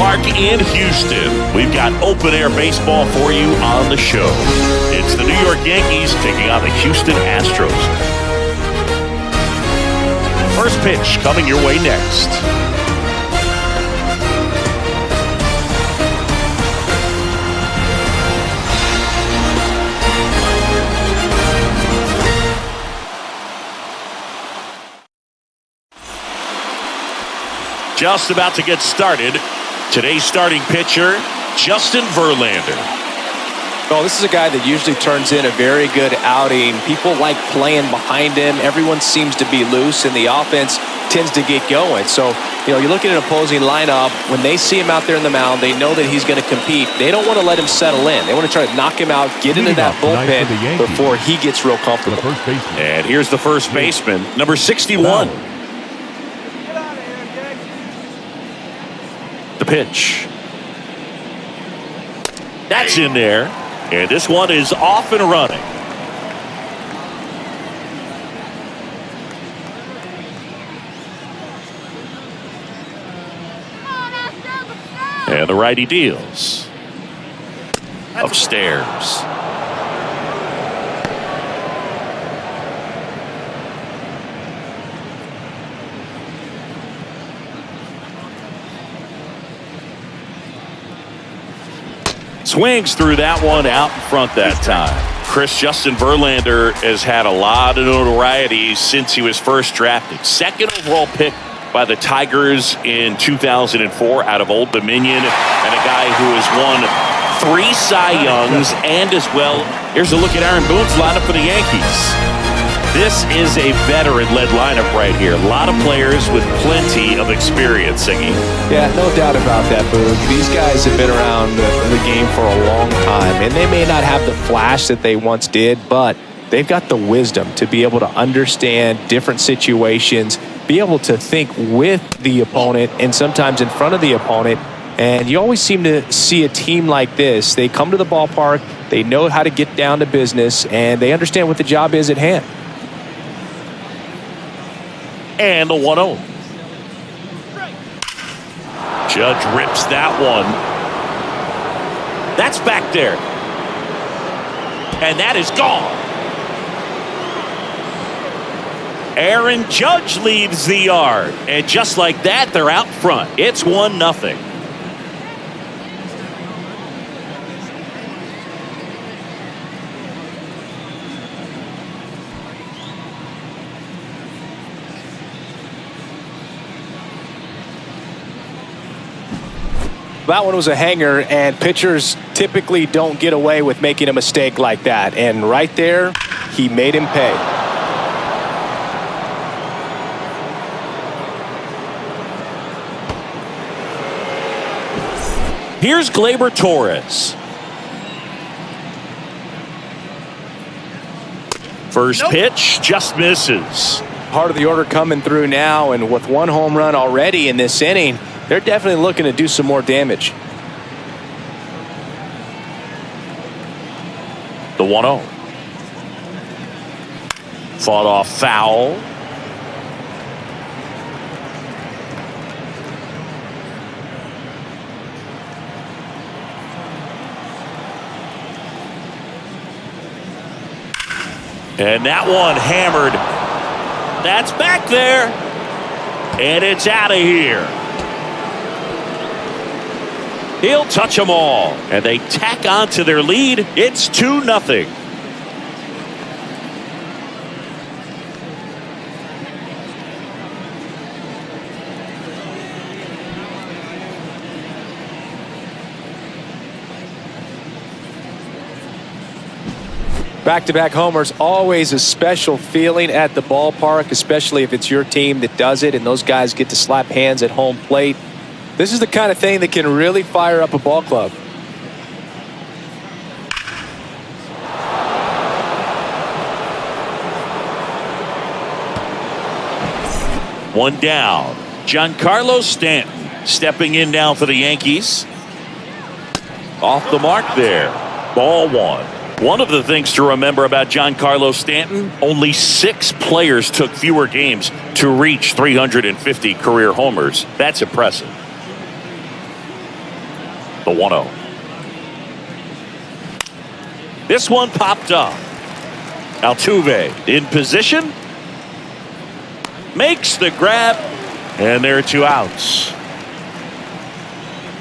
ballpark in Houston. We've got open-air baseball for you on the show. It's the New York Yankees taking on the Houston Astros. First pitch coming your way next. Just about to get started. Today's starting pitcher, Justin Verlander. Oh, this is a guy that usually turns in a very good outing. People like playing behind him. Everyone seems to be loose, and the offense tends to get going. So, you look at an opposing lineup. When they see him out there in the mound, they know that he's going to compete. They don't want to let him settle in. They want to try to knock him out, get into that bullpen before he gets real comfortable. And here's the first baseman, number 61. The pitch. That's in there. And this one is off and running. And the righty deals. Upstairs. Swings through that one out in front that time. Justin Verlander has had a lot of notoriety since he was first drafted. Second overall pick by the Tigers in 2004 out of Old Dominion, and a guy who has won 3 Cy Youngs, and as well, here's a look at Aaron Boone's lineup for the Yankees. This is a veteran-led lineup right here. A lot of players with plenty of experience singing. Yeah, no doubt about that, Boone. These guys have been around the game for a long time, and they may not have the flash that they once did, but they've got the wisdom to be able to understand different situations, be able to think with the opponent and sometimes in front of the opponent. And you always seem to see a team like this. They come to the ballpark, they know how to get down to business, and they understand what the job is at hand. And the 1-0. Judge rips that one. That's back there. And that is gone. Aaron Judge leaves the yard. And just like that, they're out front. It's 1-0. That one was a hanger, and pitchers typically don't get away with making a mistake like that. And right there, he made him pay. Here's Gleyber Torres. First pitch just misses. Part of the order coming through now, and with 1 home run already in this inning, they're definitely looking to do some more damage. The 1-0. Fought off foul. And that one hammered. That's back there. And it's out of here. He'll touch them all. And they tack on to their lead. It's 2-0. Back-to-back homers, always a special feeling at the ballpark, especially if it's your team that does it and those guys get to slap hands at home plate. This is the kind of thing that can really fire up a ball club. One down. Giancarlo Stanton stepping in now for the Yankees. Off the mark there. Ball one. One of the things to remember about Giancarlo Stanton, only 6 players took fewer games to reach 350 career homers. That's impressive. The 1-0. This one popped up. Altuve in position. Makes the grab. And there are 2 outs.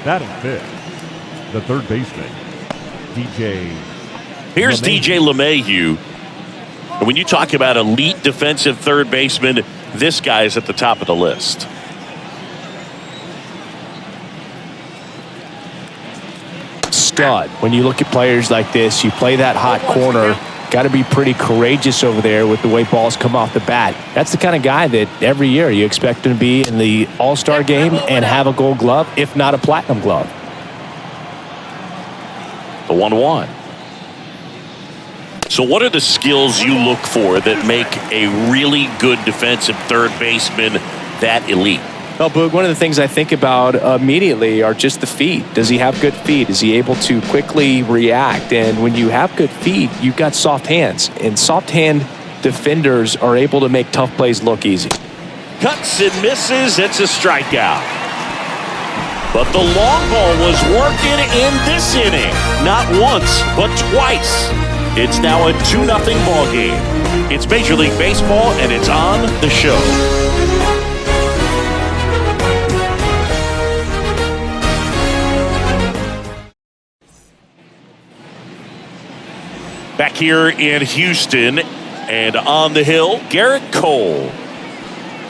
Batting fifth, the third baseman, DJ. Here's DJ LeMahieu. And when you talk about elite defensive third baseman, this guy is at the top of the list. Stud. When you look at players like this, you play that hot corner, got to be pretty courageous over there with the way balls come off the bat. That's the kind of guy that every year you expect him to be in the All-Star game and have a Gold Glove, if not a Platinum Glove. The 1-1. So what are the skills you look for that make a really good defensive third baseman that elite? Well, Boog, one of the things I think about immediately are just the feet. Does he have good feet? Is he able to quickly react? And when you have good feet, you've got soft hands. And soft hand defenders are able to make tough plays look easy. Cuts and misses. It's a strikeout. But the long ball was working in this inning. Not once, but twice. It's now a 2-0 ball game. It's Major League Baseball, and it's on the show. Back here in Houston and on the hill, Garrett Cole.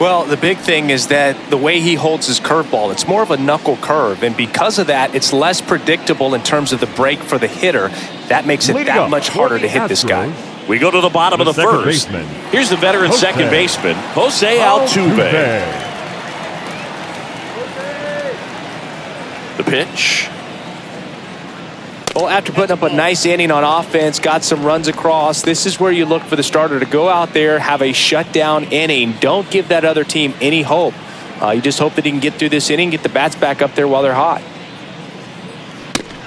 Well, the big thing is that the way he holds his curveball, it's more of a knuckle curve. And because of that, it's less predictable in terms of the break for the hitter. That makes it that much harder to hit this guy. We go to the bottom of the first. Here's the veteran second baseman, Jose Altuve. The pitch. Well, after putting up a nice inning on offense, got some runs across, this is where you look for the starter to go out there, have a shutdown inning. Don't give that other team any hope. You just hope that he can get through this inning, get the bats back up there while they're hot.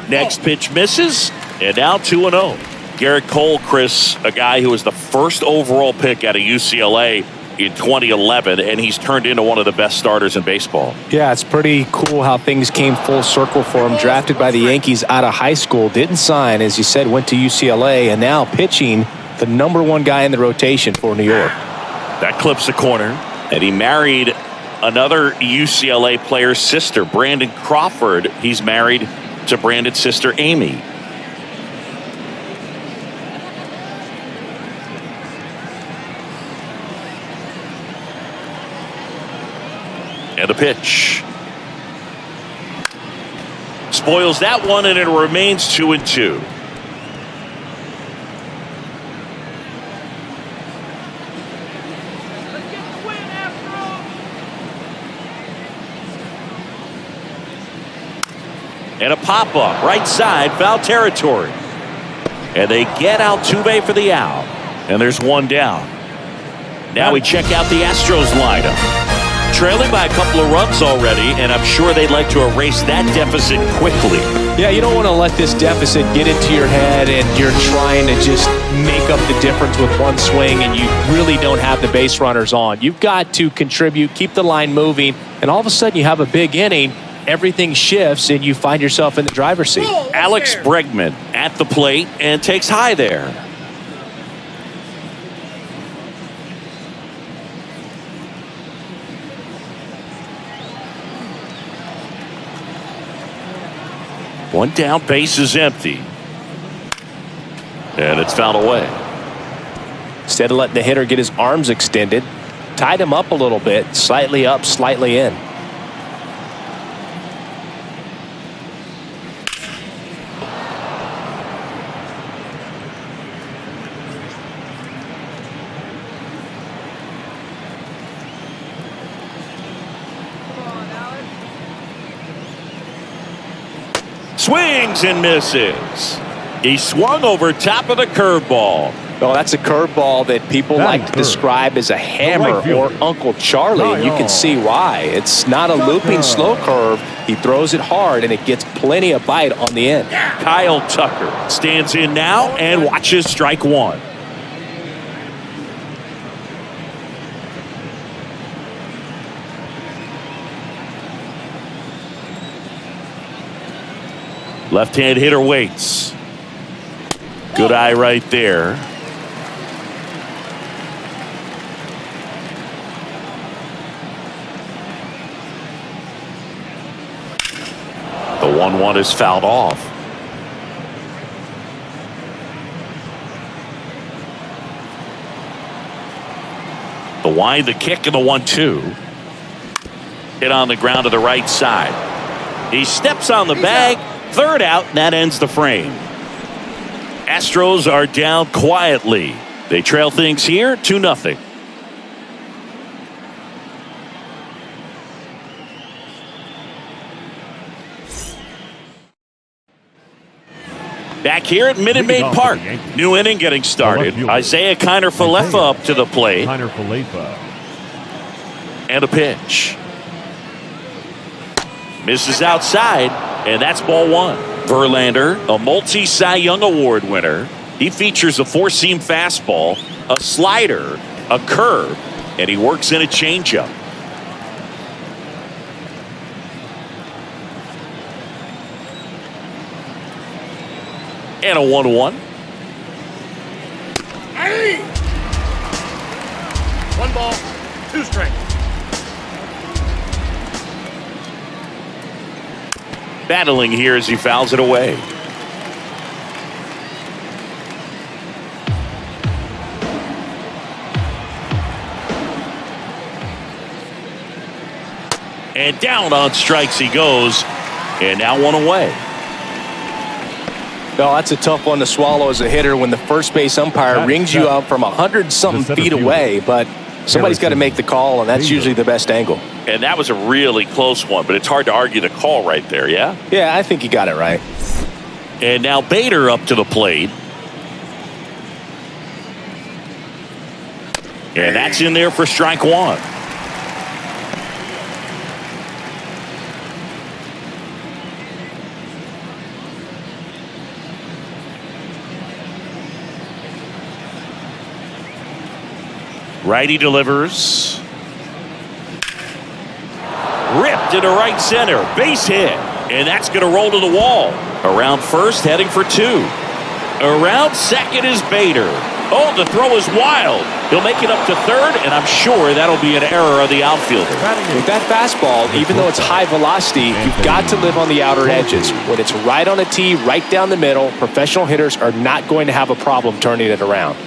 Next pitch misses, and now 2-0. Garrett Cole, Chris, a guy who was the first overall pick out of UCLA in 2011, and he's turned into one of the best starters in baseball. Yeah, it's pretty cool how things came full circle for him. Drafted by the Yankees out of high school, didn't sign, as you said, went to UCLA, and now pitching the #1 guy in the rotation for New York. That clips the corner, and he married another UCLA player's sister, Brandon Crawford. He's married to Brandon's sister, Amy. And the pitch. Spoils that one, and it remains 2-2. And a pop-up, right side, foul territory. And they get Altuve for the out. And there's one down. Now we check out the Astros lineup. Trailing by a couple of runs already, and I'm sure they'd like to erase that deficit quickly. Yeah, you don't want to let this deficit get into your head and you're trying to just make up the difference with one swing and you really don't have the base runners on. You've got to contribute, keep the line moving, and all of a sudden you have a big inning, everything shifts, and you find yourself in the driver's seat. Alex Bregman at the plate and takes high there. One down, base is empty. And it's fouled away. Instead of letting the hitter get his arms extended, tied him up a little bit, slightly up, slightly in. Swings and misses. He swung over top of the curveball. Well, that's a curveball that people like to describe as a hammer or Uncle Charlie, and you can see why. It's not a looping slow curve. He throws it hard, and it gets plenty of bite on the end. Kyle Tucker stands in now and watches strike one. Left-hand hitter waits. Good eye right there. The 1-1 is fouled off. The wind, the kick, and the 1-2. Hit on the ground to the right side. He steps on the bag. Third out, and that ends the frame. Astros are down quietly. They trail things here 2-0. Back here at Minute Maid Park. New inning getting started. Isaiah Kiner-Falefa up to the plate. And a pitch. Misses outside, and that's ball one. Verlander, a multi-Cy Young Award winner. He features a four-seam fastball, a slider, a curve, and he works in a changeup. And a 1-1. Hey! 1 ball, 2 strikes. Battling here as he fouls it away. And down on strikes he goes. And now 1 away. No, that's a tough one to swallow as a hitter when the first base umpire rings you out from 100-something feet away, but somebody's got to make the call, and that's usually the best angle. And that was a really close one, but it's hard to argue the call right there, yeah? Yeah, I think you got it right. And now Bader up to the plate. And that's in there for strike 1. Righty delivers. Ripped into right center. Base hit. And that's going to roll to the wall. Around first, heading for 2. Around second is Bader. Oh, the throw is wild. He'll make it up to third, and I'm sure that'll be an error of the outfielder. With that fastball, even though it's high velocity, you've got to live on the outer edges. When it's right on a tee, right down the middle, professional hitters are not going to have a problem turning it around.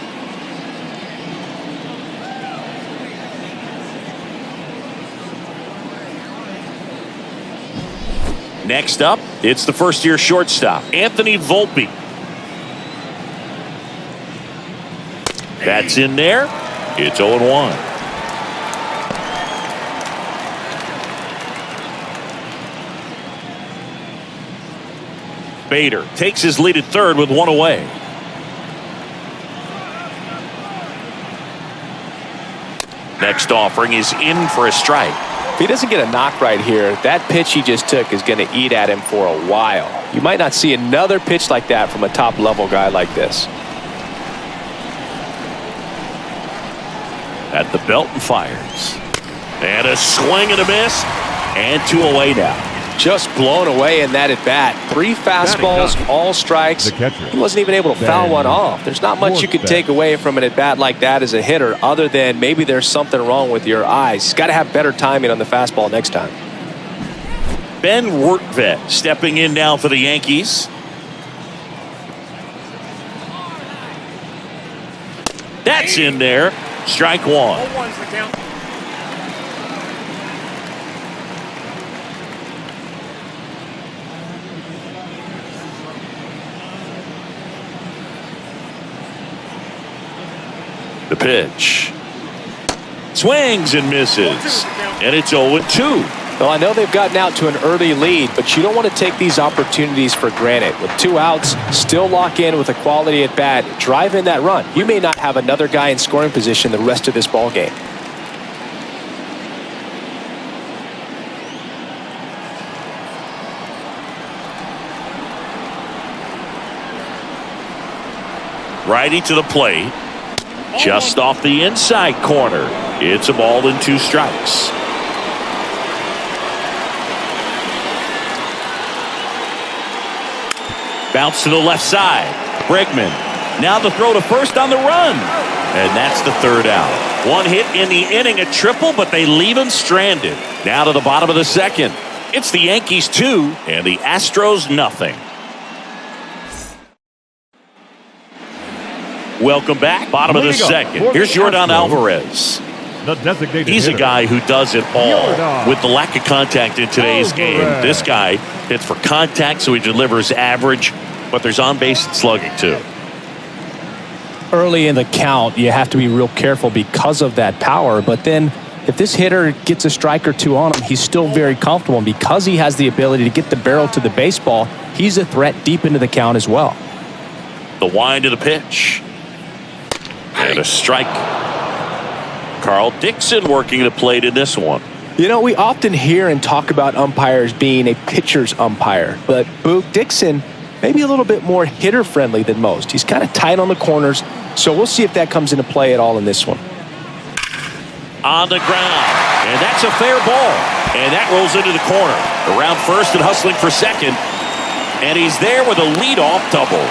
Next up, it's the first-year shortstop, Anthony Volpe. That's in there. It's 0-1. Bader takes his lead at third with 1 away. Next offering is in for a strike. If he doesn't get a knock right here, that pitch he just took is going to eat at him for a while. You might not see another pitch like that from a top-level guy like this. At the belt and fires. And a swing and a miss. And 2 away now. Just blown away in that at-bat. 3 fastballs, all strikes. He wasn't even able to foul one off. There's not much you could take away from an at-bat like that as a hitter other than maybe there's something wrong with your eyes. He's got to have better timing on the fastball next time. Ben Wertvet stepping in now for the Yankees. That's in there. Strike 1. 0-1's the count. The pitch. Swings and misses. And it's 0-2. Well, I know they've gotten out to an early lead, but you don't want to take these opportunities for granted. With 2 outs, still lock in with a quality at bat, drive in that run. You may not have another guy in scoring position the rest of this ball game. Righty to the plate. Just off the inside corner. It's a ball and 2 strikes. Bounce to the left side. Bregman. Now the throw to first on the run. And that's the third out. One hit in the inning, a triple, but they leave him stranded. Now to the bottom of the second. It's the Yankees 2 and the Astros nothing. Welcome back. Bottom of the second. Here's Yordan Alvarez. The designated He's a hitter. guy who does it all with the lack of contact in today's game. This guy hits for contact, so he delivers average, but there's on-base slugging too. Early in the count, you have to be real careful because of that power. But then if this hitter gets a strike or two on him, he's still very comfortable. And because he has the ability to get the barrel to the baseball, he's a threat deep into the count as well. The wind of the pitch. And a strike. Carl Dixon working the plate in this one. You know, we often hear and talk about umpires being a pitcher's umpire, but Boog Dixon maybe a little bit more hitter-friendly than most. He's kind of tight on the corners, so we'll see if that comes into play at all in this one. On the ground, and that's a fair ball. And that rolls into the corner. Around first and hustling for second, and he's there with a leadoff double.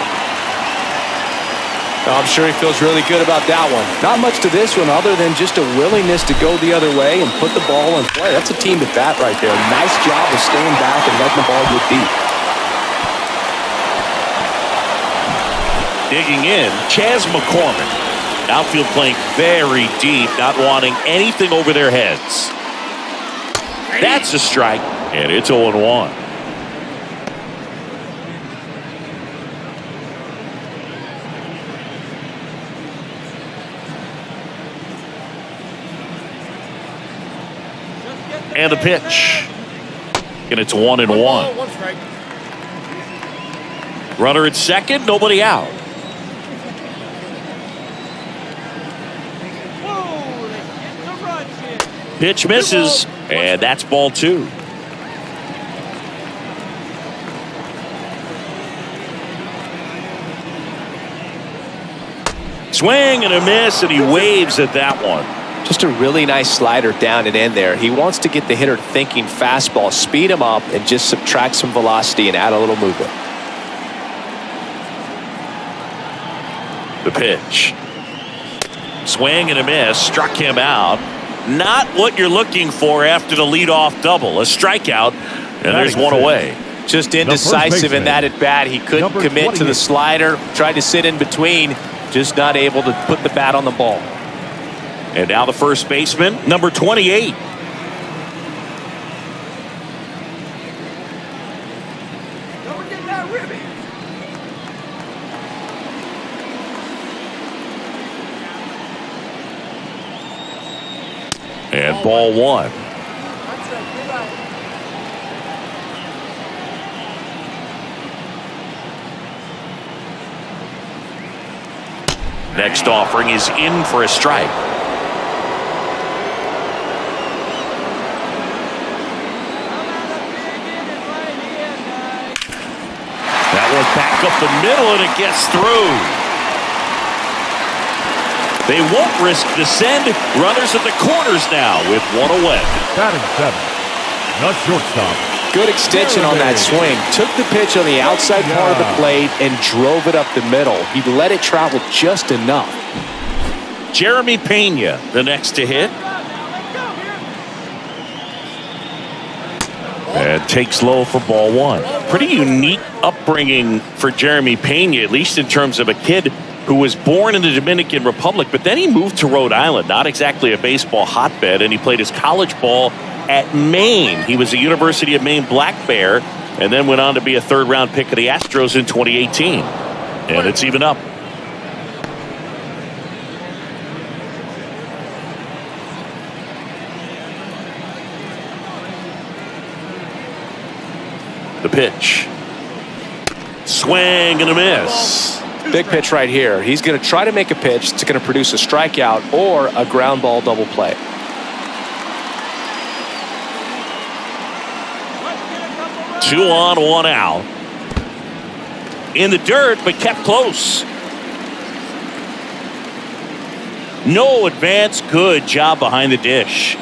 I'm sure he feels really good about that one. Not much to this one other than just a willingness to go the other way and put the ball in play. That's a team at bat right there. Nice job of staying back and letting the ball get deep. Digging in, Chas McCormick. Outfield playing very deep, not wanting anything over their heads. That's a strike, and it's 0-1. And the pitch. And it's 1-1. One strike. Runner at second, nobody out. Pitch misses, and that's ball 2. Swing and a miss, and he waves at that one. Just a really nice slider down and in there. He wants to get the hitter thinking fastball, speed him up, and just subtract some velocity and add a little movement. The pitch. Swing and a miss, struck him out. Not what you're looking for after the leadoff double. A strikeout, and there's one away. Just indecisive in that at bat. He couldn't commit to the slider, tried to sit in between, just not able to put the bat on the ball. And now the first baseman, number 28. And ball 1. Next offering is in for a strike. That one back up the middle, and it gets through. They won't risk the send. Runners at the corners now with one away. Batting 7. The shortstop. Good extension on that swing. Took the pitch on the outside part of the plate and drove it up the middle. He let it travel just enough. Jeremy Pena, the next to hit. And takes low for ball 1. Pretty unique upbringing for Jeremy Pena, at least in terms of a kid who was born in the Dominican Republic, but then he moved to Rhode Island, not exactly a baseball hotbed, and he played his college ball at Maine. He was a University of Maine Black Bear, and then went on to be a third-round pick of the Astros in 2018. And it's even up. The pitch. Swing and a miss. Big pitch right here. He's going to try to make a pitch that's going to produce a strikeout or a ground ball double play. Two on, one out. In the dirt, but kept close. No advance. Good job behind the dish.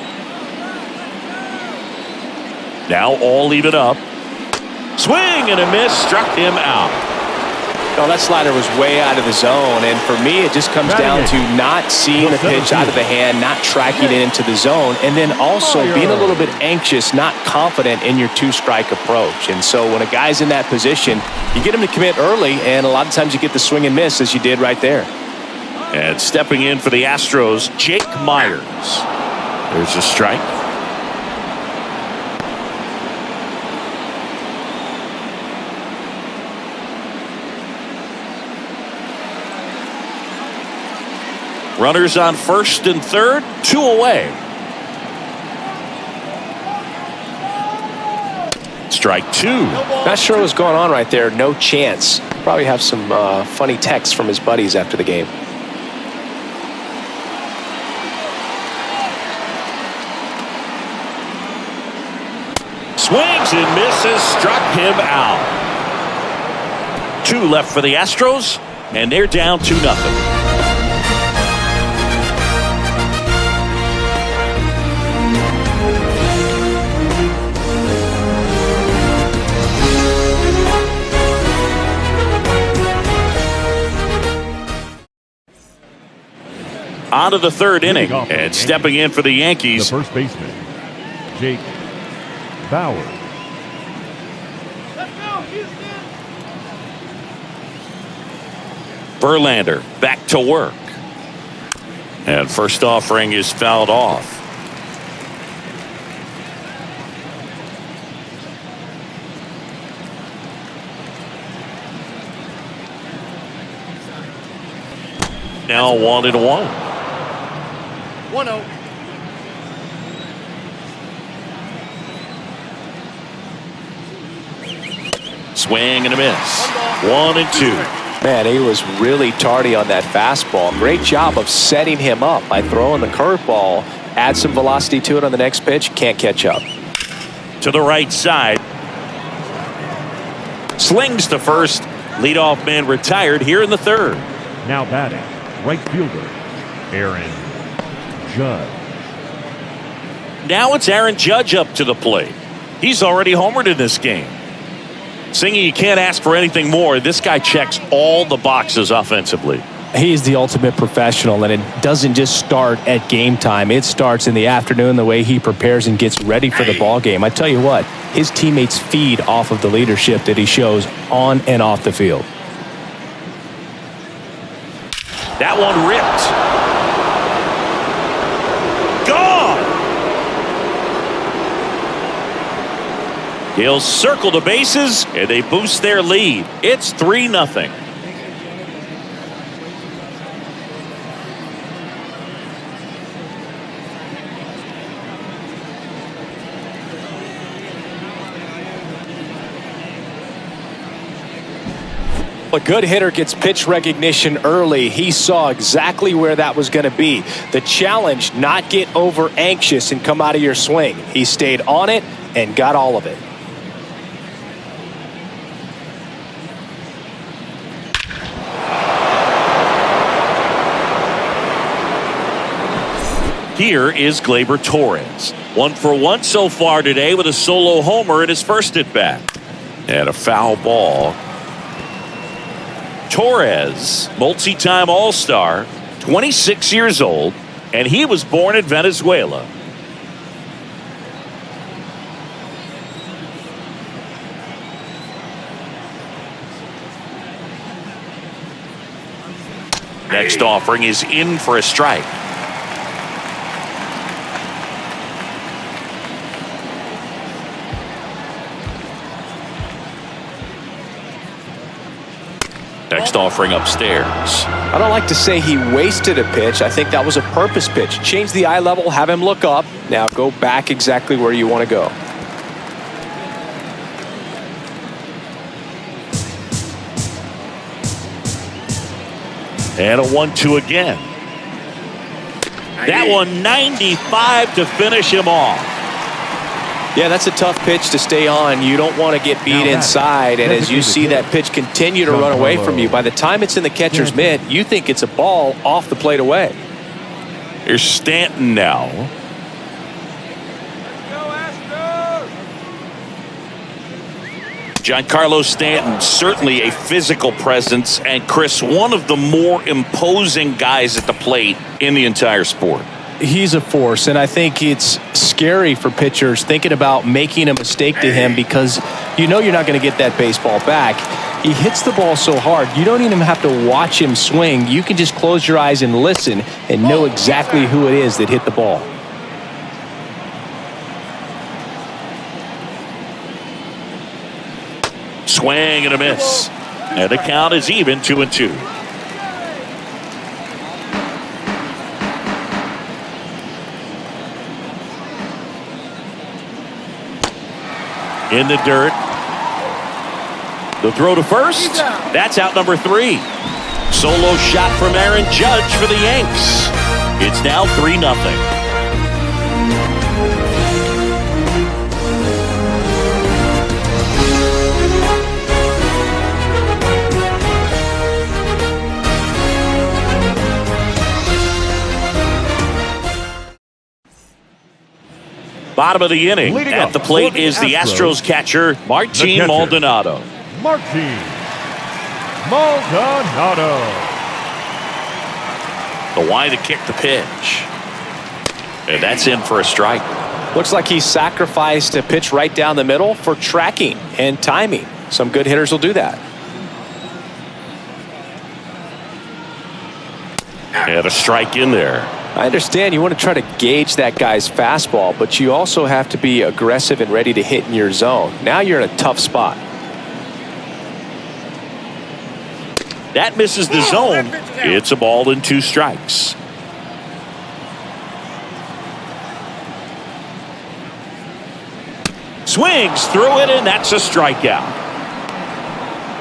Now all even up. Swing and a miss, struck him out. Oh, that slider was way out of the zone, and for me, it just comes down to not seeing the pitch out of the hand, not tracking it into the zone, and then also being a little bit anxious, not confident in your two-strike approach. And so when a guy's in that position, you get him to commit early, and a lot of times you get the swing and miss, as you did right there. And stepping in for the Astros, Jake Myers. There's a strike. Runners on first and third, 2 away. Strike 2. Not sure what's going on right there. No chance. Probably have some funny texts from his buddies after the game. Swings and misses, struck him out. 2 left for the Astros, and they're down 2-0. On to the third inning, and stepping in for the Yankees, the first baseman, Jake Bauer. Verlander back to work. And first offering is fouled off. Now 1-1. 1-0. Swing and a miss. 1-2. Man, he was really tardy on that fastball. Great job of setting him up by throwing the curveball. Add some velocity to it on the next pitch. Can't catch up. To the right side. Slings to first. Leadoff man retired here in the third. Now batting, right fielder, Aaron Judge. Now it's Aaron Judge up to the plate. He's already homered in this game. Singy, you can't ask for anything more. This guy checks all the boxes offensively. He's the ultimate professional, and it doesn't just start at game time. It starts in the afternoon, the way he prepares and gets ready for the ball game. I tell you what, his teammates feed off of the leadership that he shows on and off the field. That one ripped. He'll circle the bases, and they boost their lead. It's 3-0. A good hitter gets pitch recognition early. He saw exactly where that was going to be. The challenge, not get over anxious and come out of your swing. He stayed on it and got all of it. Here is Gleyber Torres. 1 for 1 so far today with a solo homer in his first at bat. And a foul ball. Torres, multi-time All-Star, 26 years old, and he was born in Venezuela. Next offering is in for a strike. Next offering upstairs. I don't like to say he wasted a pitch. I think that was a purpose pitch. Change the eye level, have him look up. Now go back exactly where you want to go. And a 1-2 again. That one 95 to finish him off. Yeah, that's a tough pitch to stay on. You don't want to get beat inside, and as you see that pitch continue to run away from you, by the time it's in the catcher's mitt, you think it's a ball off the plate away. Here's Stanton now. Giancarlo Stanton, certainly a physical presence, and Chris, one of the more imposing guys at the plate in the entire sport. He's a force, and I think it's scary for pitchers thinking about making a mistake to him because you know you're not going to get that baseball back. He hits the ball so hard, you don't even have to watch him swing. You can just close your eyes and listen and know exactly who it is that hit the ball. Swing and a miss. And the count is even 2-2. In the dirt. The throw to first. That's out number 3. Solo shot from Aaron Judge for the Yanks. It's now 3-0. Bottom of the inning. Leading At the plate is the Astros catcher, Martin Maldonado. Martin Maldonado. The wide to kick the pitch. And that's in for a strike. Looks like he sacrificed a pitch right down the middle for tracking and timing. Some good hitters will do that. And a strike in there. I understand you want to try to gauge that guy's fastball, but you also have to be aggressive and ready to hit in your zone. Now you're in a tough spot. That misses the zone. It's a ball and 2 strikes. Swings through it, and that's a strikeout.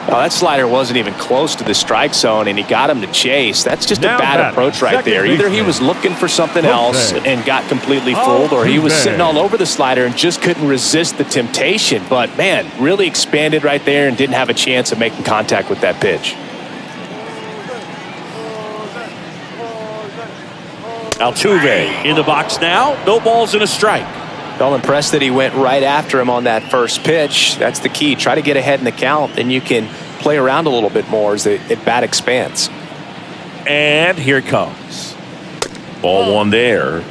Well, that slider wasn't even close to the strike zone, and he got him to chase. That's just a bad approach right there. Either he was looking for something else and got completely fooled, or he was sitting all over the slider and just couldn't resist the temptation. But, man, really expanded right there and didn't have a chance of making contact with that pitch. Altuve in the box now. No balls and a strike. Well, impressed that he went right after him on that first pitch. That's the key. Try to get ahead in the count, then you can play around a little bit more as the at-bat expands. And here it comes. Ball 1 there.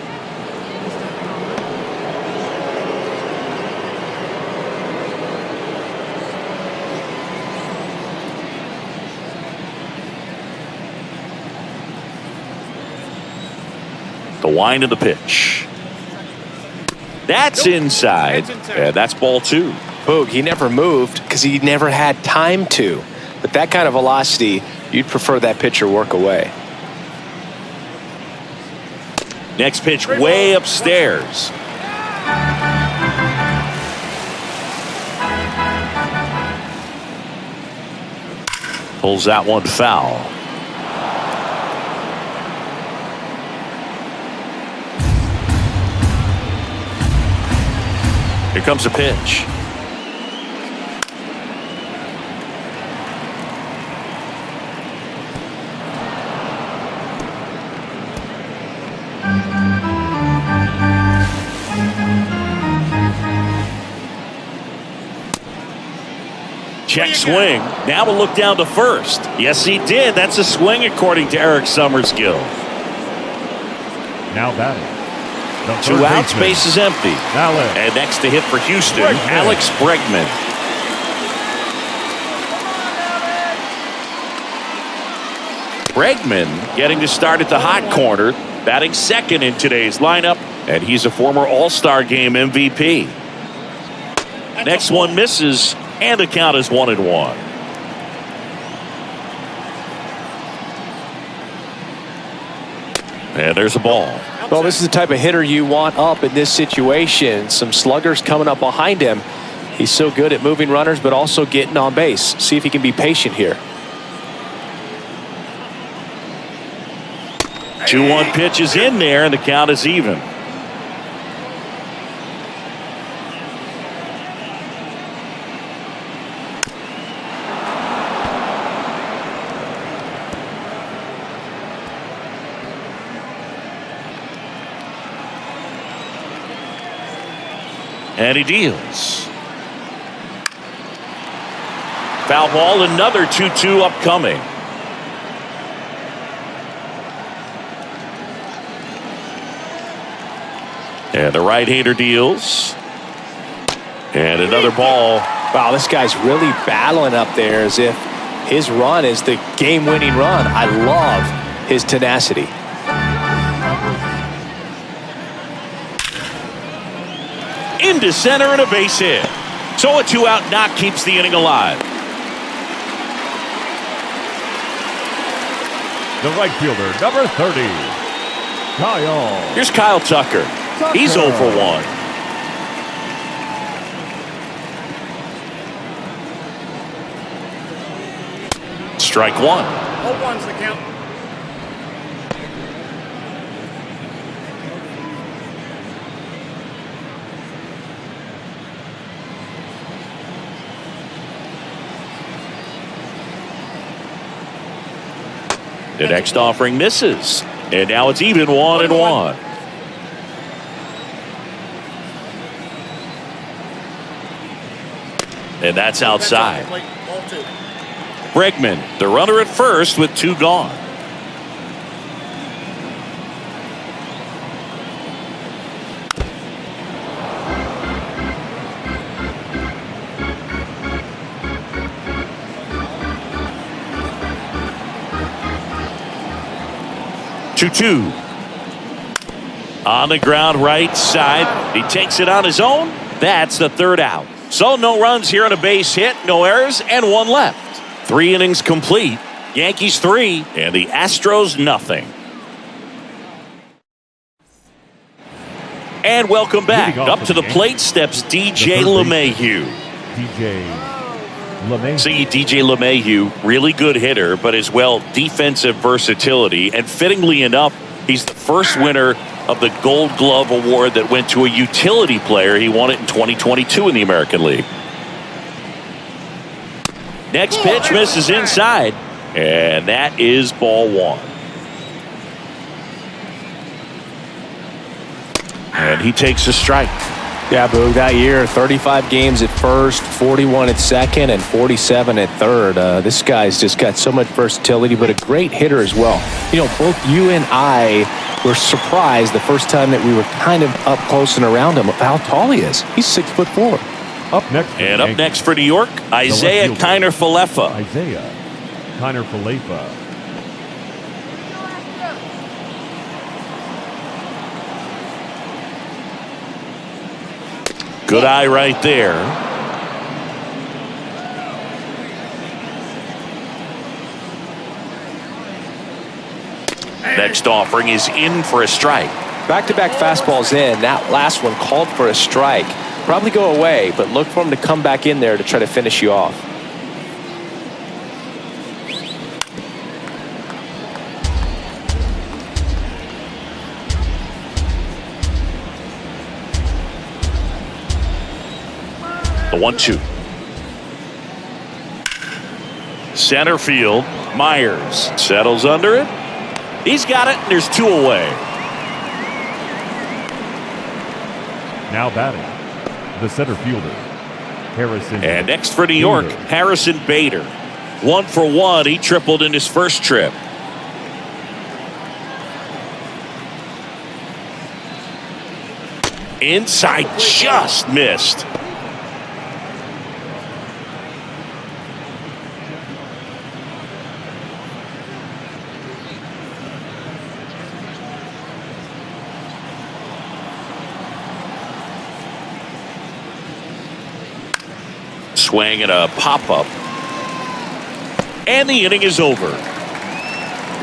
The wind of the pitch. That's inside. And that's ball 2. Boog, he never moved because he never had time to. But that kind of velocity, you'd prefer that pitcher work away. Next pitch way upstairs. Pulls that one foul. Here comes a pitch. Check swing. Now we'll look down to first. Yes, he did. That's a swing according to Eric Summersgill. Now batting. 2 outs, base is empty. And next to hit for Houston, Alex Bregman. Bregman getting to start at the hot corner, batting second in today's lineup, and he's a former All-Star Game MVP. Next one misses, and the count is 1-1. And there's a ball. Well, this is the type of hitter you want up in this situation. Some sluggers coming up behind him. He's so good at moving runners, but also getting on base. See if he can be patient here. 2-1 pitch is in there, and the count is even. And he deals. Foul ball, another 2-2 upcoming. And the right-hander deals. And another ball. Wow, this guy's really battling up there as if his run is the game-winning run. I love his tenacity. Into center and a base hit. So a 2-out knock keeps the inning alive. The right fielder, number 30, Kyle. Here's Kyle Tucker. He's 0 for 1. Strike one. 0-1's the count. The next offering misses. And now it's even 1-1. And that's outside. Bregman, the runner at first with 2 gone. Two. On the ground right side. He takes it on his own. That's the 3rd out. So no runs here on a base hit, no errors, and 1 left. 3 innings complete. Yankees 3 and the Astros nothing. And welcome back. Up to the plate steps DJ LeMahieu. See, DJ LeMahieu, really good hitter, but as well defensive versatility. And fittingly enough, he's the first winner of the Gold Glove Award that went to a utility player. He won it in 2022 in the American League. Next pitch misses inside, and that is ball 1. And he takes a strike. Yeah, Boog, that year, 35 games at first, 41 at second, and 47 at third. This guy's just got so much versatility, but a great hitter as well. You know, both you and I were surprised the first time that we were kind of up close and around him of how tall he is. He's 6'4". Up next. And up next for New York, Isaiah Kiner-Falefa. Isaiah Kiner-Falefa. Good eye right there. Next offering is in for a strike. Back-to-back fastballs in. That last one called for a strike. Probably go away, but look for him to come back in there to try to finish you off. The 1-2. Center field. Myers settles under it. He's got it, and there's 2 away. Now batting, the center fielder, Harrison. And next for New York, Harrison Bader. 1 for 1. He tripled in his first trip. Inside, just missed. Swing and a pop-up. And the inning is over.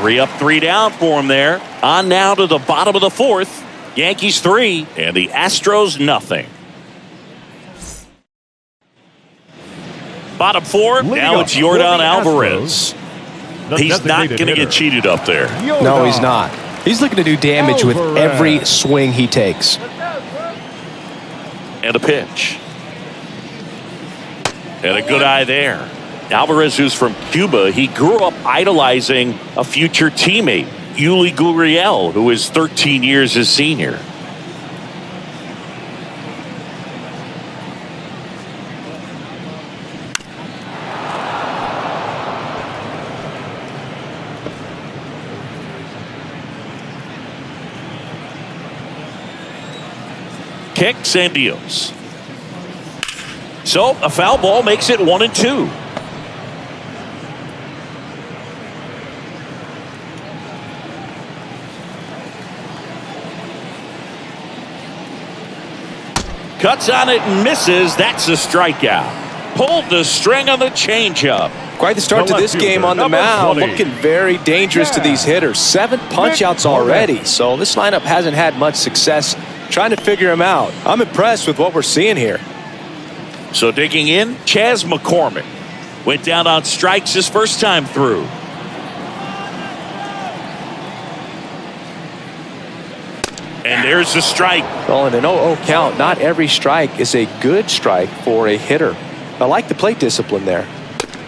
3 up, 3 down for him there. On now to the bottom of the 4th. Yankees 3 and the Astros nothing. Bottom 4, now it's Yordan Alvarez. He's not going to get cheated up there. No, he's not. He's looking to do damage with every swing he takes. And a pitch. And a good eye there. Alvarez, who's from Cuba, he grew up idolizing a future teammate, Yuli Gurriel, who is 13 years his senior. Kicks and deals. So a foul ball makes it 1-2. Cuts on it and misses. That's a strikeout. Pulled the string on the changeup. Quite the start to this game on the mound. Looking very dangerous to these hitters. 7 punch-outs already. So this lineup hasn't had much success trying to figure him out. I'm impressed with what we're seeing here. So digging in, Chas McCormick went down on strikes his first time through. And there's the strike. Well, in an 0-0 count, not every strike is a good strike for a hitter. I like the plate discipline there.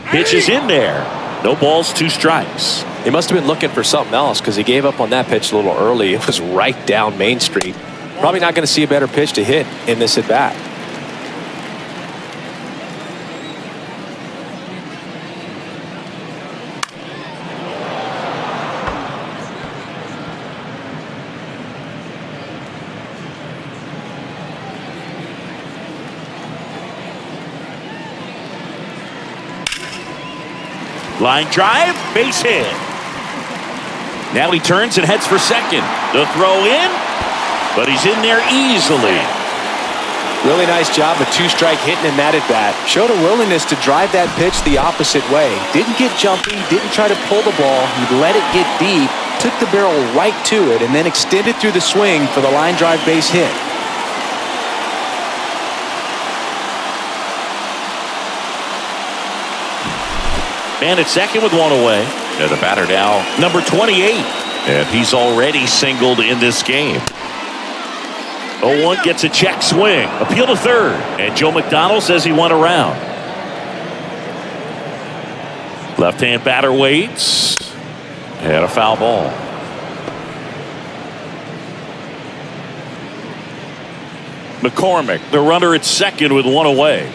Pitch is in there. No balls, 2 strikes. He must have been looking for something else because he gave up on that pitch a little early. It was right down Main Street. Probably not going to see a better pitch to hit in this at bat. Line drive, base hit. Now he turns and heads for second. The throw in, but he's in there easily. Really nice job of 2-strike hitting in that at bat. Showed a willingness to drive that pitch the opposite way. Didn't get jumpy, didn't try to pull the ball. He let it get deep, took the barrel right to it, and then extended through the swing for the line drive base hit. And at second with 1 away. And the batter now, number 28. And he's already singled in this game. 0-1 gets a check swing. Appeal to third. And Joe McDonald says he went around. Left-hand batter waits. And a foul ball. McCormick, the runner at second with 1 away.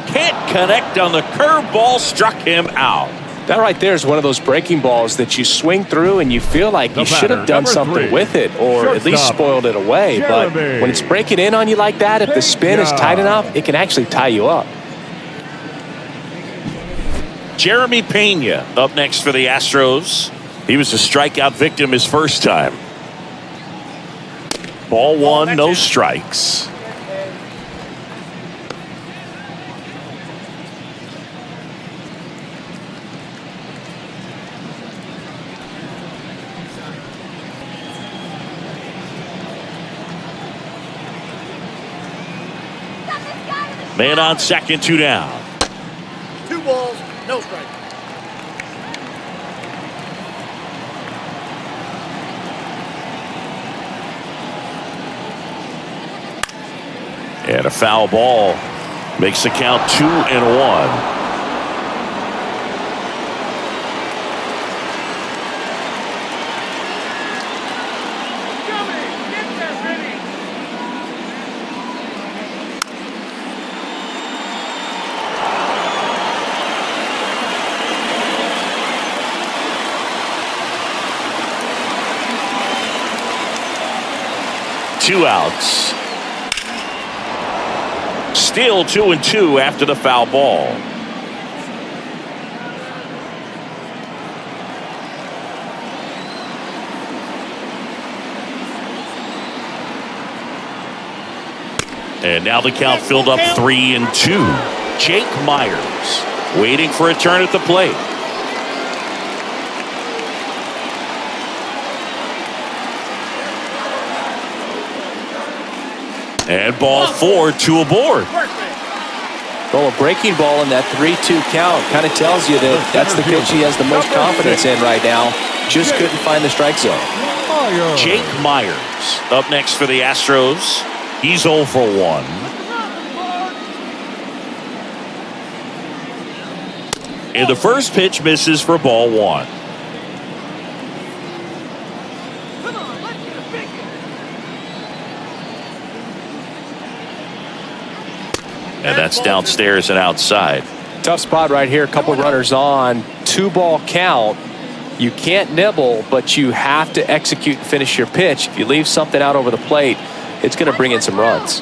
Can't connect on the curveball, struck him out. That right there is one of those breaking balls that you swing through and you feel like you should have done something with it or at least spoiled it away. But when it's breaking in on you like that, if the spin is tight enough, it can actually tie you up. Jeremy Pena up next for the Astros. He was a strikeout victim his first time. Ball 1, no strikes. Man on second, 2 down. 2 balls, no strike. And a foul ball makes the count 2-1. Two outs. Still 2-2 after the foul ball. And now the count filled up 3-2. Jake Myers waiting for a turn at the plate. And ball 4, 2 aboard. Well, a breaking ball in that 3-2 count kind of tells you that that's the pitch he has the most confidence in right now. Just couldn't find the strike zone. Jake Myers up next for the Astros. He's 0 for 1. And the first pitch misses for ball 1. And that's downstairs and outside. Tough spot right here. A couple runners on. 2-ball count. You can't nibble, but you have to execute and finish your pitch. If you leave something out over the plate, it's going to bring in some runs.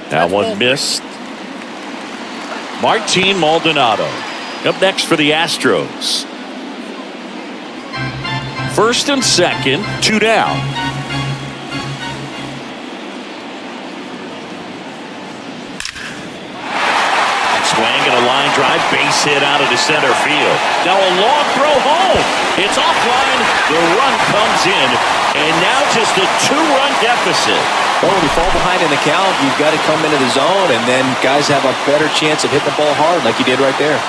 That one missed. Martin Maldonado up next for the Astros. First and second, 2 down. Swing and a line drive, base hit out of the center field. Now a long throw home. It's offline. The run comes in, and now just a 2-run deficit. Well, when you fall behind in the count, you've got to come into the zone, and then guys have a better chance of hitting the ball hard like you did right there.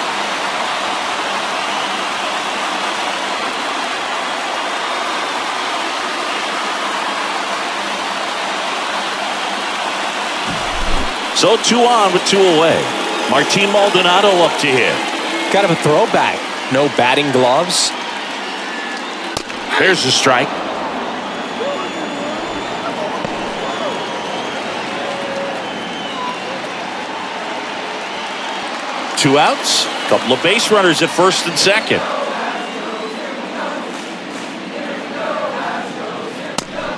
So 2 on with 2 away. Martin Maldonado up to hit. Kind of a throwback. No batting gloves. There's the strike. Two outs. Couple of base runners at first and second.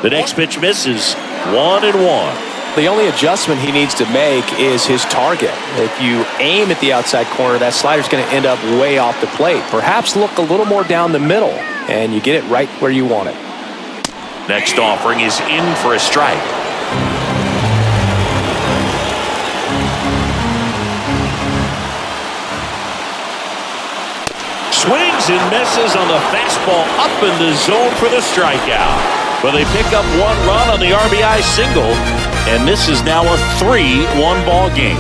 The next pitch misses. 1-1. The only adjustment he needs to make is his target. If you aim at the outside corner, that slider's going to end up way off the plate. Perhaps look a little more down the middle, and you get it right where you want it. Next offering is in for a strike. Swings and misses on the fastball up in the zone for the strikeout. But they pick up 1 run on the RBI single, and this is now a 3-1 ball game.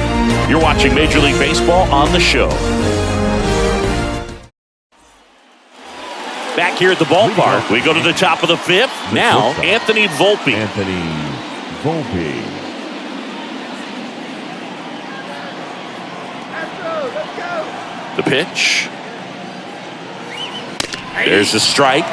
You're watching Major League Baseball on the show. Back here at the ballpark, we go to the top of the 5th. Now, Anthony Volpe. The pitch. There's a strike.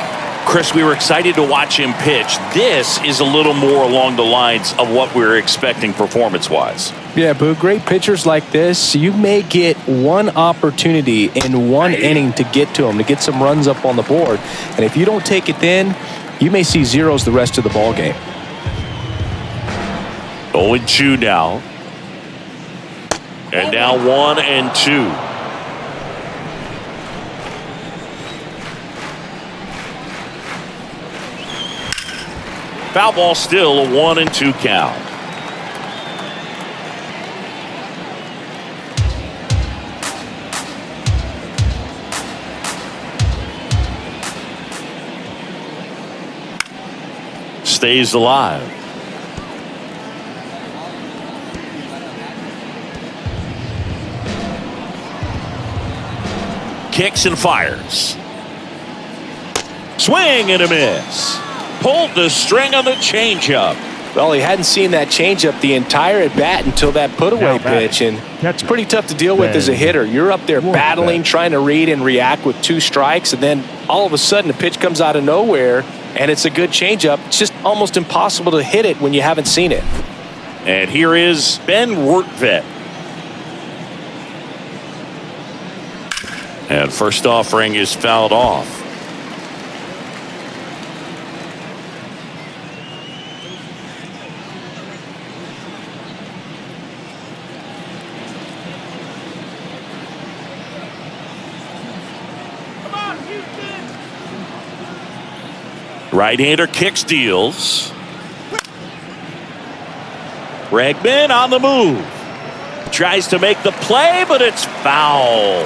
Chris, we were excited to watch him pitch. This is a little more along the lines of what we were expecting performance-wise. Yeah, Boo, great pitchers like this, you may get one opportunity in one inning to get to them, to get some runs up on the board. And if you don't take it then, you may see zeros the rest of the ball game. 0-2 now. And now 1-2. Foul ball, still a 1-2 count. Stays alive. Kicks and fires. Swing and a miss. Pulled the string on the changeup. Well, he hadn't seen that changeup the entire at bat until that put-away pitch, and it's pretty tough to deal with as a hitter. You're up there battling, trying to read and react with 2 strikes, and then all of a sudden a pitch comes out of nowhere, and it's a good changeup. It's just almost impossible to hit it when you haven't seen it. And here is Ben Wertvet. And first offering is fouled off. Right-hander kicks, deals. Bregman on the move. Tries to make the play, but it's foul.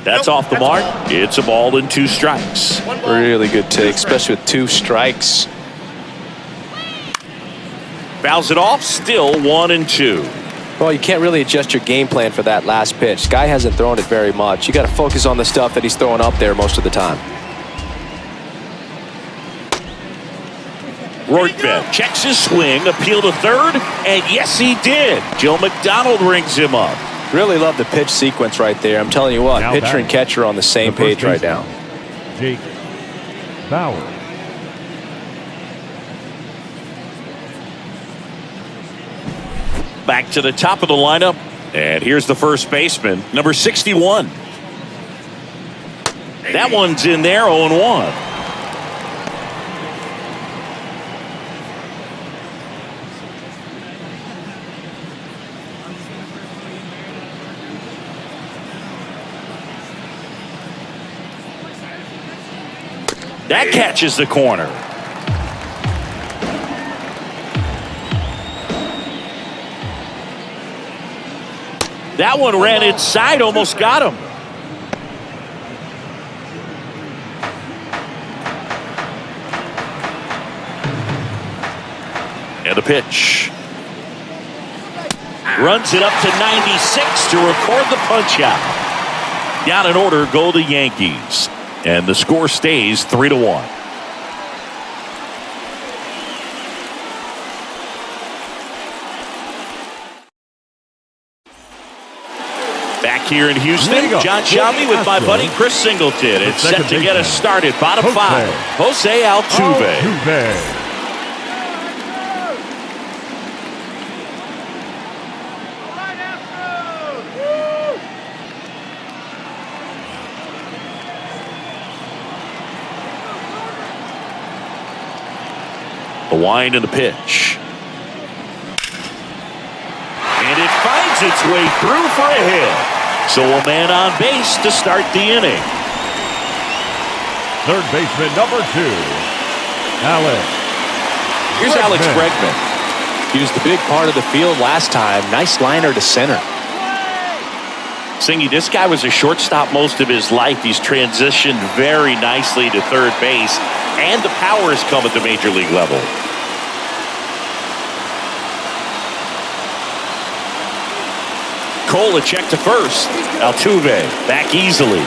That's off the mark. It's a ball and 2 strikes. Really good take, especially with 2 strikes. Fouls it off, still 1-2. Well, you can't really adjust your game plan for that last pitch. Guy hasn't thrown it very much. You got to focus on the stuff that he's throwing up there most of the time. Rortvedt checks his swing, appeal to third, and yes, he did. Joe McDonald rings him up. Really love the pitch sequence right there. I'm telling you what, Now pitcher and catcher are on the same page right now. Jake Bauer. Back to the top of the lineup, and here's the first baseman, number 61. That one's in there, 0-1. That catches the corner. That one ran inside, almost got him. And the pitch. Runs it up to 96 to record the punch out. Down in order go the Yankees. And the score stays 3-1. Back here in Houston, John Shelby with my buddy Chris Singleton. It's set to get us started. Bottom five, Jose Altuve. The wind and the pitch. And it finds its way through for a hit. So a man on base to start the inning. Third baseman number 2, Alex. Here's Alex Bregman. He was the big part of the field last time. Nice liner to center. Singy, this guy was a shortstop most of his life. He's transitioned very nicely to third base, and the power has come at the major league level. Cole a check to first. Altuve back easily.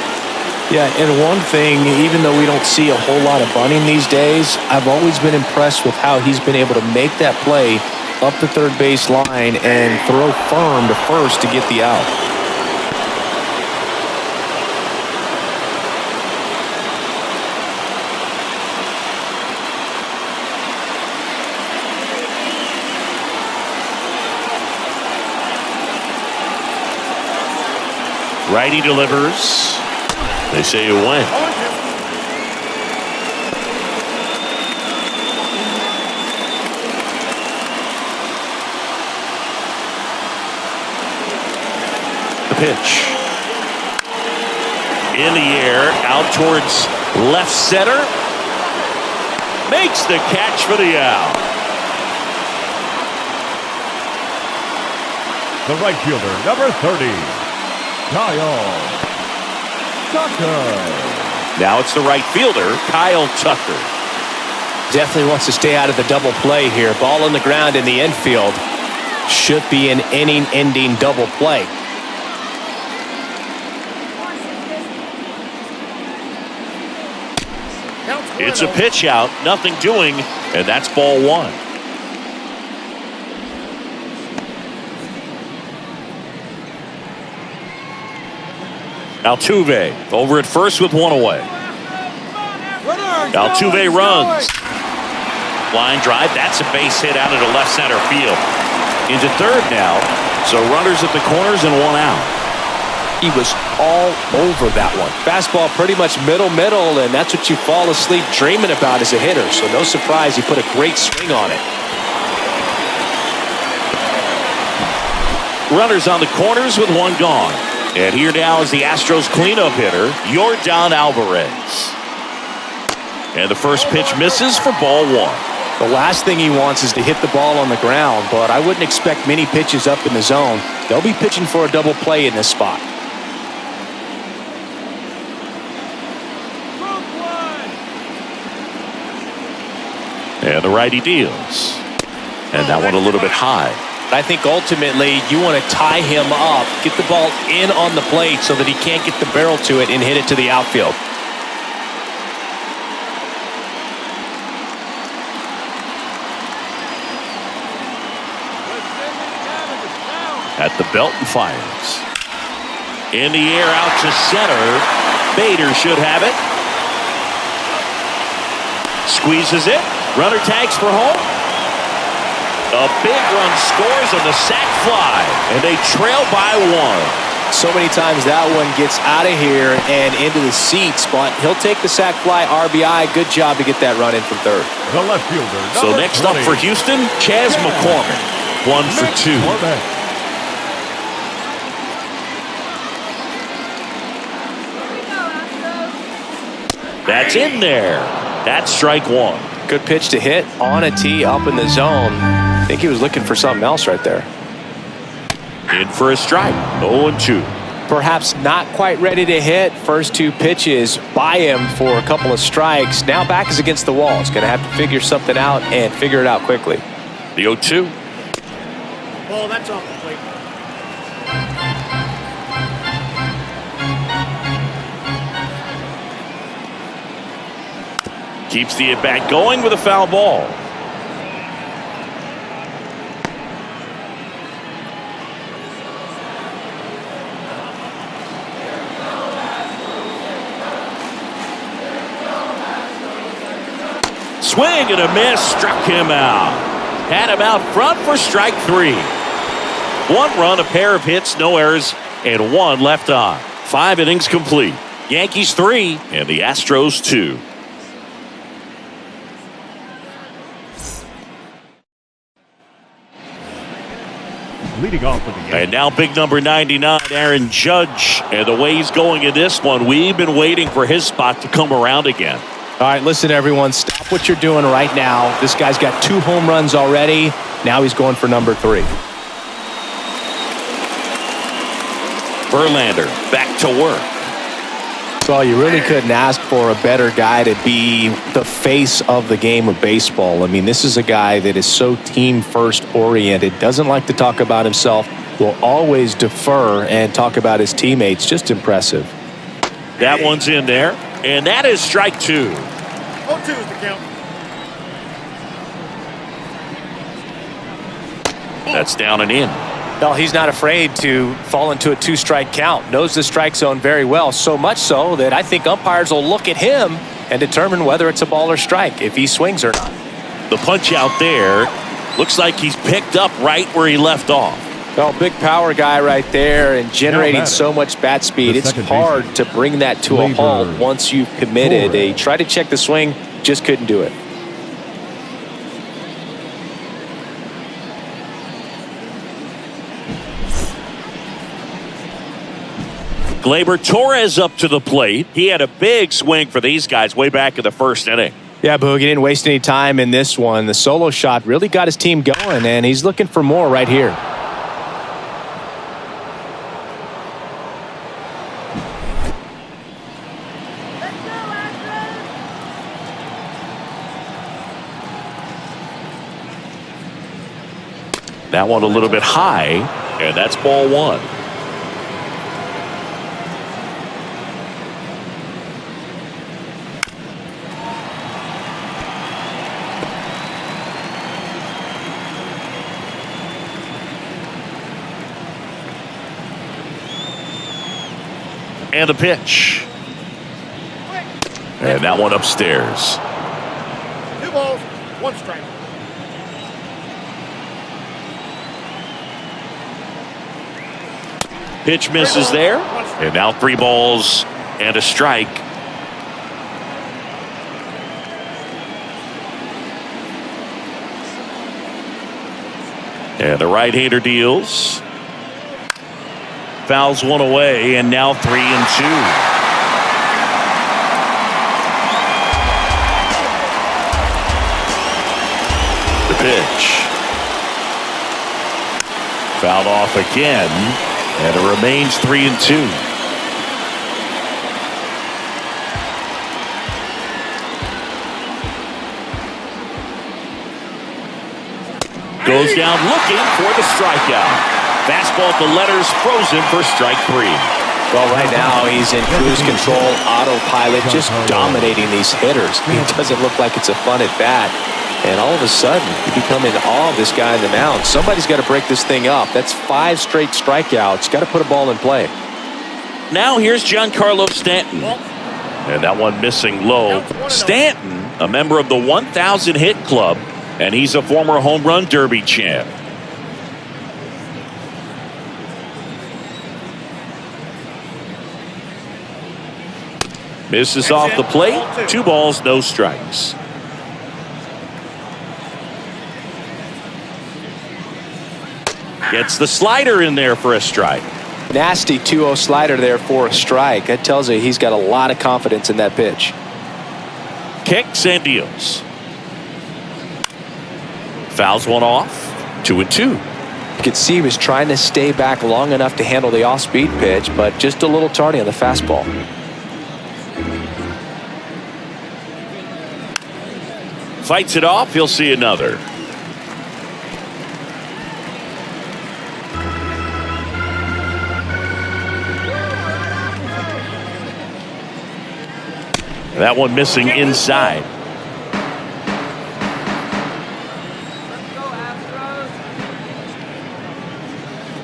Yeah, and one thing, even though we don't see a whole lot of bunting these days, I've always been impressed with how he's been able to make that play up the third base line and throw firm to first to get the out. Righty delivers. They say it went. The pitch. In the air, out towards left center. Makes the catch for the out. The right fielder, number 30. Kyle Tucker. Now it's the right fielder, Kyle Tucker. Definitely wants to stay out of the double play here. Ball on the ground in the infield. Should be an inning-ending double play. It's a pitch out, nothing doing, and that's ball one. Altuve over at first with one away. Altuve runs. Line drive. That's a base hit out into left center field. Into third now. So runners at the corners and one out. He was all over that one. Fastball pretty much middle, and that's what you fall asleep dreaming about as a hitter. So no surprise he put a great swing on it. Runners on the corners with one gone. And here now is the Astros cleanup hitter, Yordan Alvarez. And the first pitch misses for ball one. The last thing he wants is to hit the ball on the ground, but I wouldn't expect many pitches up in the zone. They'll be pitching for a double play in this spot. And the righty deals. And that one a little bit high. I think ultimately you want to tie him up, get the ball in on the plate so that he can't get the barrel to it and hit it to the outfield. at the belt and fires. In the air out to center. Bader should have it. Squeezes it. Runner tags for home. A big run scores on the sac fly, and they trail by 1. So many times that one gets out of here and into the seats, but he'll take the sac fly RBI. Good job to get that run in from third. The left fielder. So next 20. up for Houston, Chas McCormick. 1 for 2. That's in there. That's strike 1. Good pitch to hit on a tee up in the zone. I think he was looking for something else right there. In for a strike. 0-2. Perhaps not quite ready to hit. First 2 pitches by him for a couple of strikes. Now back is against the wall. He's going to have to figure something out and figure it out quickly. The 0-2. Ball, that's off the plate. Keeps the at-bat going with a foul ball. Swing and a miss, struck him out. Had him out front for strike 3. 1 run, a pair of hits, no errors, and 1 left on. 5 innings complete. Yankees 3 and the Astros 2. Leading off with the Yankees. And now big number 99, Aaron Judge. And the way he's going in this one, we've been waiting for his spot to come around again. All right, listen, everyone. Stop what you're doing right now. This guy's got 2 home runs already. Now he's going for number 3. Verlander back to work. Well, you really couldn't ask for a better guy to be the face of the game of baseball. I mean, this is a guy that is so team-first oriented, doesn't like to talk about himself, will always defer and talk about his teammates. Just impressive. That one's in there, and that is strike 2. 0-2 is the count. That's down and in. No, he's not afraid to fall into a 2-strike count. Knows the strike zone very well, so much so that I think umpires will look at him and determine whether it's a ball or strike, if he swings or not. The punch out there looks like he's picked up right where he left off. Well, big power guy right there and generating so much bat speed. It's hard to bring that to a halt once you've committed. He tried to check the swing, just couldn't do it. Gleyber Torres up to the plate. He had a big swing for these guys way back in the first inning. Yeah, Boog, he didn't waste any time in this one. The solo shot really got his team going, and he's looking for more right here. That one a little bit high, and that's ball 1. And the pitch. And that one upstairs. 2 balls, 1 strike. Pitch misses there. And now 3 balls and a strike. And the right-hander deals. Fouls one away, and now 3-2. The pitch. Fouled off again, and it remains 3-2. Goes down looking for the strikeout. Fastball at the letters, frozen for strike 3. Well, right now he's in cruise control, autopilot, just dominating these hitters. It doesn't look like it's a fun at bat. And all of a sudden, you become in awe of this guy in the mound. Somebody's got to break this thing up. That's 5 straight strikeouts. Got to put a ball in play. Now here's Giancarlo Stanton. And that one missing low. Stanton, a member of the 1,000 hit club, and he's a former home run derby champ. Misses off the plate. 2 balls, no strikes. Gets the slider in there for a strike. Nasty 2-0 slider there for a strike. That tells you he's got a lot of confidence in that pitch. Kicks and deals. Fouls one off. 2-2. You could see he was trying to stay back long enough to handle the off-speed pitch, but just a little tardy on the fastball. Fights it off. He'll see another. That one missing inside.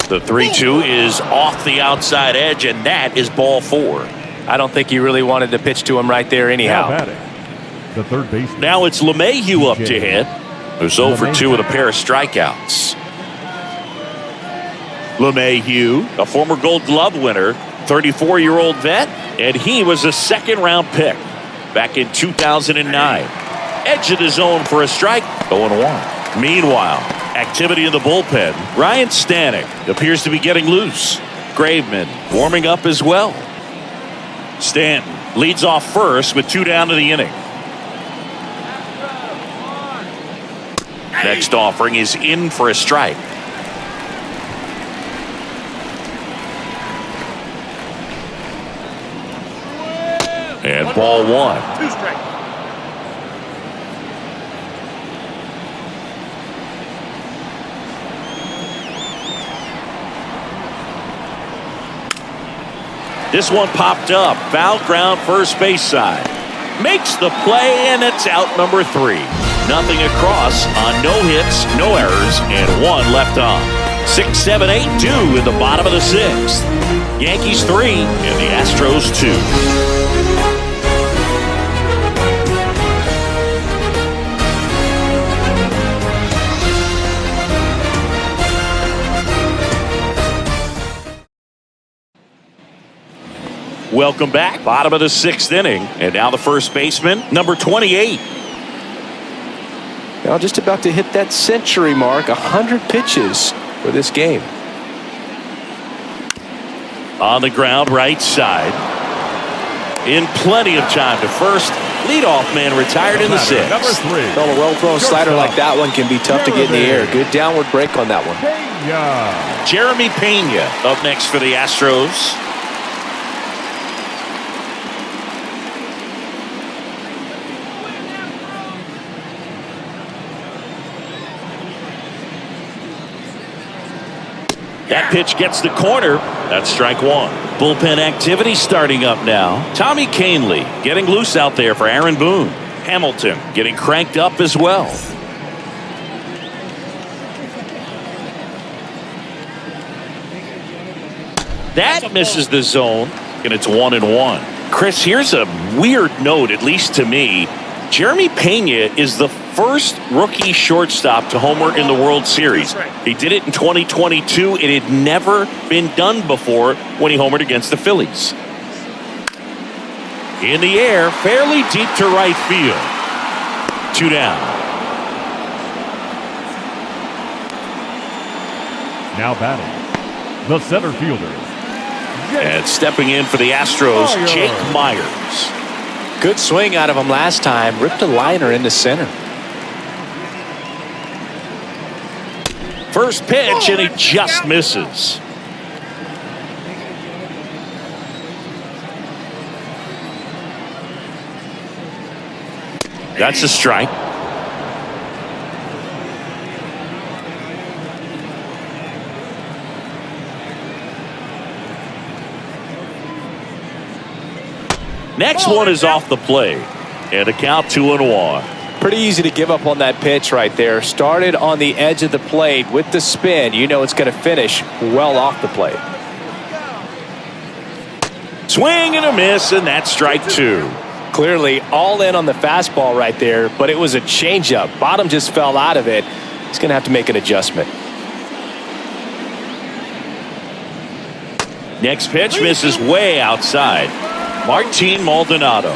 The 3-2 is off the outside edge, and that is ball 4. I don't think he really wanted to pitch to him right there anyhow. Now batting, the third baseman. Now it's LeMahieu up to hit, who's 0 for 2 with a pair of strikeouts. LeMahieu, a former Gold Glove winner, 34-year-old vet, and he was a second-round pick back in 2009. Edge of the zone for a strike, 0-1. Meanwhile, activity in the bullpen. Ryan Stanek appears to be getting loose. Graveman warming up as well. Stanton leads off first with 2 down to the inning. Next offering is in for a strike. And ball 1. 2 strikes. This one popped up. Foul ground first base side. Makes the play, and it's out number 3. Nothing across on no hits, no errors, and 1 left on. 6, 7, 8, 2 in the bottom of the 6th. Yankees 3 and the Astros 2. Welcome back. Bottom of the 6th inning. And now the first baseman, number 28. Now just about to hit that century mark. 100 pitches for this game. On the ground, right side. In plenty of time to first. Leadoff man retired in the 6th. Number 3. Well, a well-thrown slider like that one can be tough to get in the air. Good downward break on that one. Jeremy Pena up next for the Astros. That pitch gets the corner. That's strike 1. Bullpen activity starting up now. Tommy Kahnle getting loose out there for Aaron Boone. Hamilton getting cranked up as well. That misses the zone, and it's 1-1. Chris, here's a weird note, at least to me. Jeremy Pena is the first rookie shortstop to homer in the World Series. He did it in 2022. It had never been done before when he homered against the Phillies. In the air, fairly deep to right field. 2 down. Now batting, the center fielder. And stepping in for the Astros, Jake Myers. Good swing out of him last time. Ripped a liner into center. First pitch, and he just misses. That's a strike. Next one is off the plate. And a count 2-1. Pretty easy to give up on that pitch right there. Started on the edge of the plate with the spin. You know it's going to finish well off the plate. Swing and a miss, and that's strike 2. Clearly all in on the fastball right there, but it was a changeup. Bottom just fell out of it. He's going to have to make an adjustment. Next pitch misses way outside. Martin Maldonado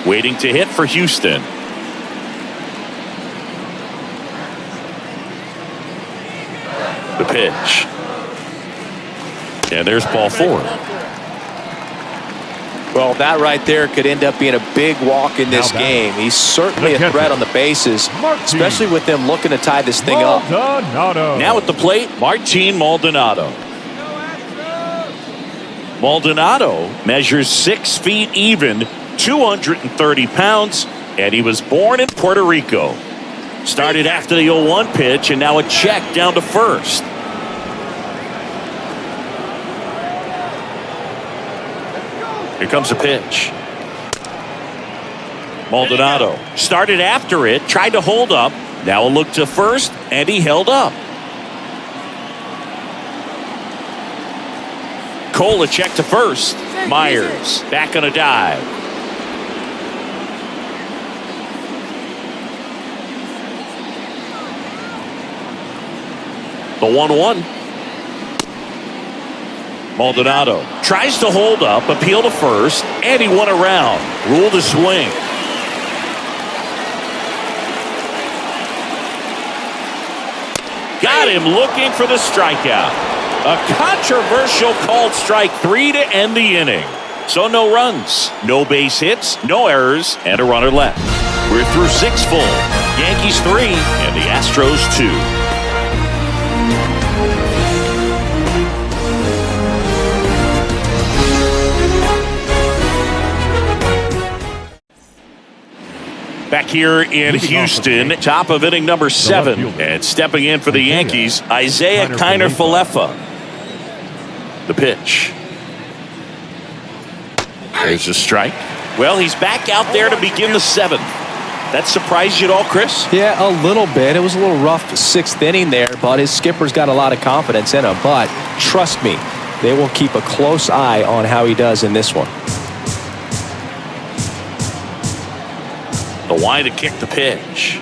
waiting to hit for Houston. The pitch. And there's ball 4. Well, that right there could end up being a big walk in this game. He's certainly a threat on the bases, especially with them looking to tie this thing up. Now at the plate, Martin Maldonado. Maldonado measures 6 feet even, 230 pounds, and he was born in Puerto Rico. Started after the 0-1 pitch, and now a check down to first. Here comes a pitch. Maldonado started after it, tried to hold up. Now a look to first, and he held up. Cole a check to first. Myers back on a dive. The 1-1. Maldonado tries to hold up, appeal to first, and he won around. Ruled a swing. Got him looking for the strikeout. A controversial called strike 3 to end the inning. So no runs, no base hits, no errors, and a runner left. We're through 6 full. Yankees 3 and the Astros 2. Back here in Houston, top of inning number 7. And stepping in for the Yankees, Isaiah Kiner-Falefa. The pitch. There's a strike. Well, he's back out there to begin the 7th. That surprised you at all, Chris? Yeah, a little bit. It was a little rough 6th inning there, but his skipper's got a lot of confidence in him. But trust me, they will keep a close eye on how he does in this one. The wide to kick the pitch.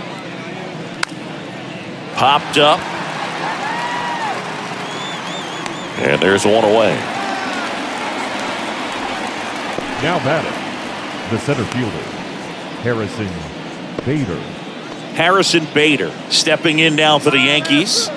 Popped up. And there's one away. Now batting, the center fielder, Harrison Bader. Harrison Bader stepping in now for the Yankees.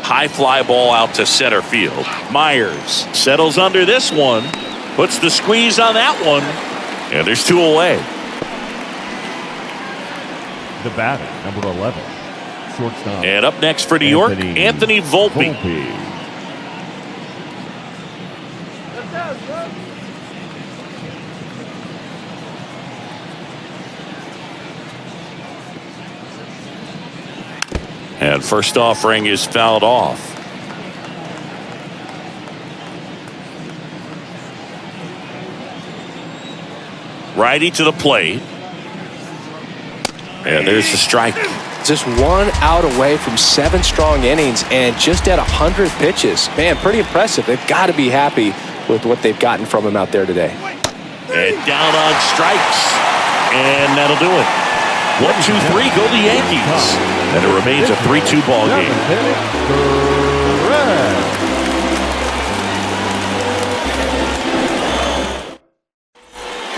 High fly ball out to center field. Myers settles under this one. Puts the squeeze on that one. And there's 2 away. The batter, number 11, shortstop. And up next for New York, Anthony Volpe. And first offering is fouled off. Righty to the plate. And there's the strike. Just 1 out away from 7 strong innings and just at 100 pitches. Man, pretty impressive. They've got to be happy with what they've gotten from him out there today. And down on strikes. And that'll do it. 1, 2, 3 go the Yankees. And it remains a 3-2 ball game.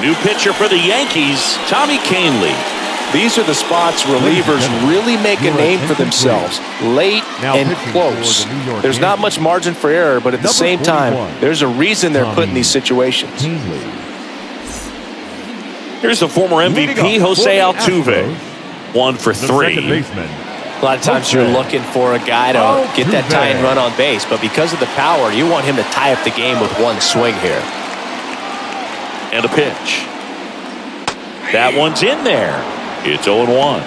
New pitcher for the Yankees, Tommy Kahnle. These are the spots relievers really make a name for themselves. Late and close. There's not much margin for error, but at the same time, there's a reason they're put in these situations. Here's the former MVP, Jose Altuve. 1 for 3. A lot of times you're looking for a guy to get that tying run on base, but because of the power, you want him to tie up the game with 1 swing here. And a pitch. That one's in there. It's 0-1.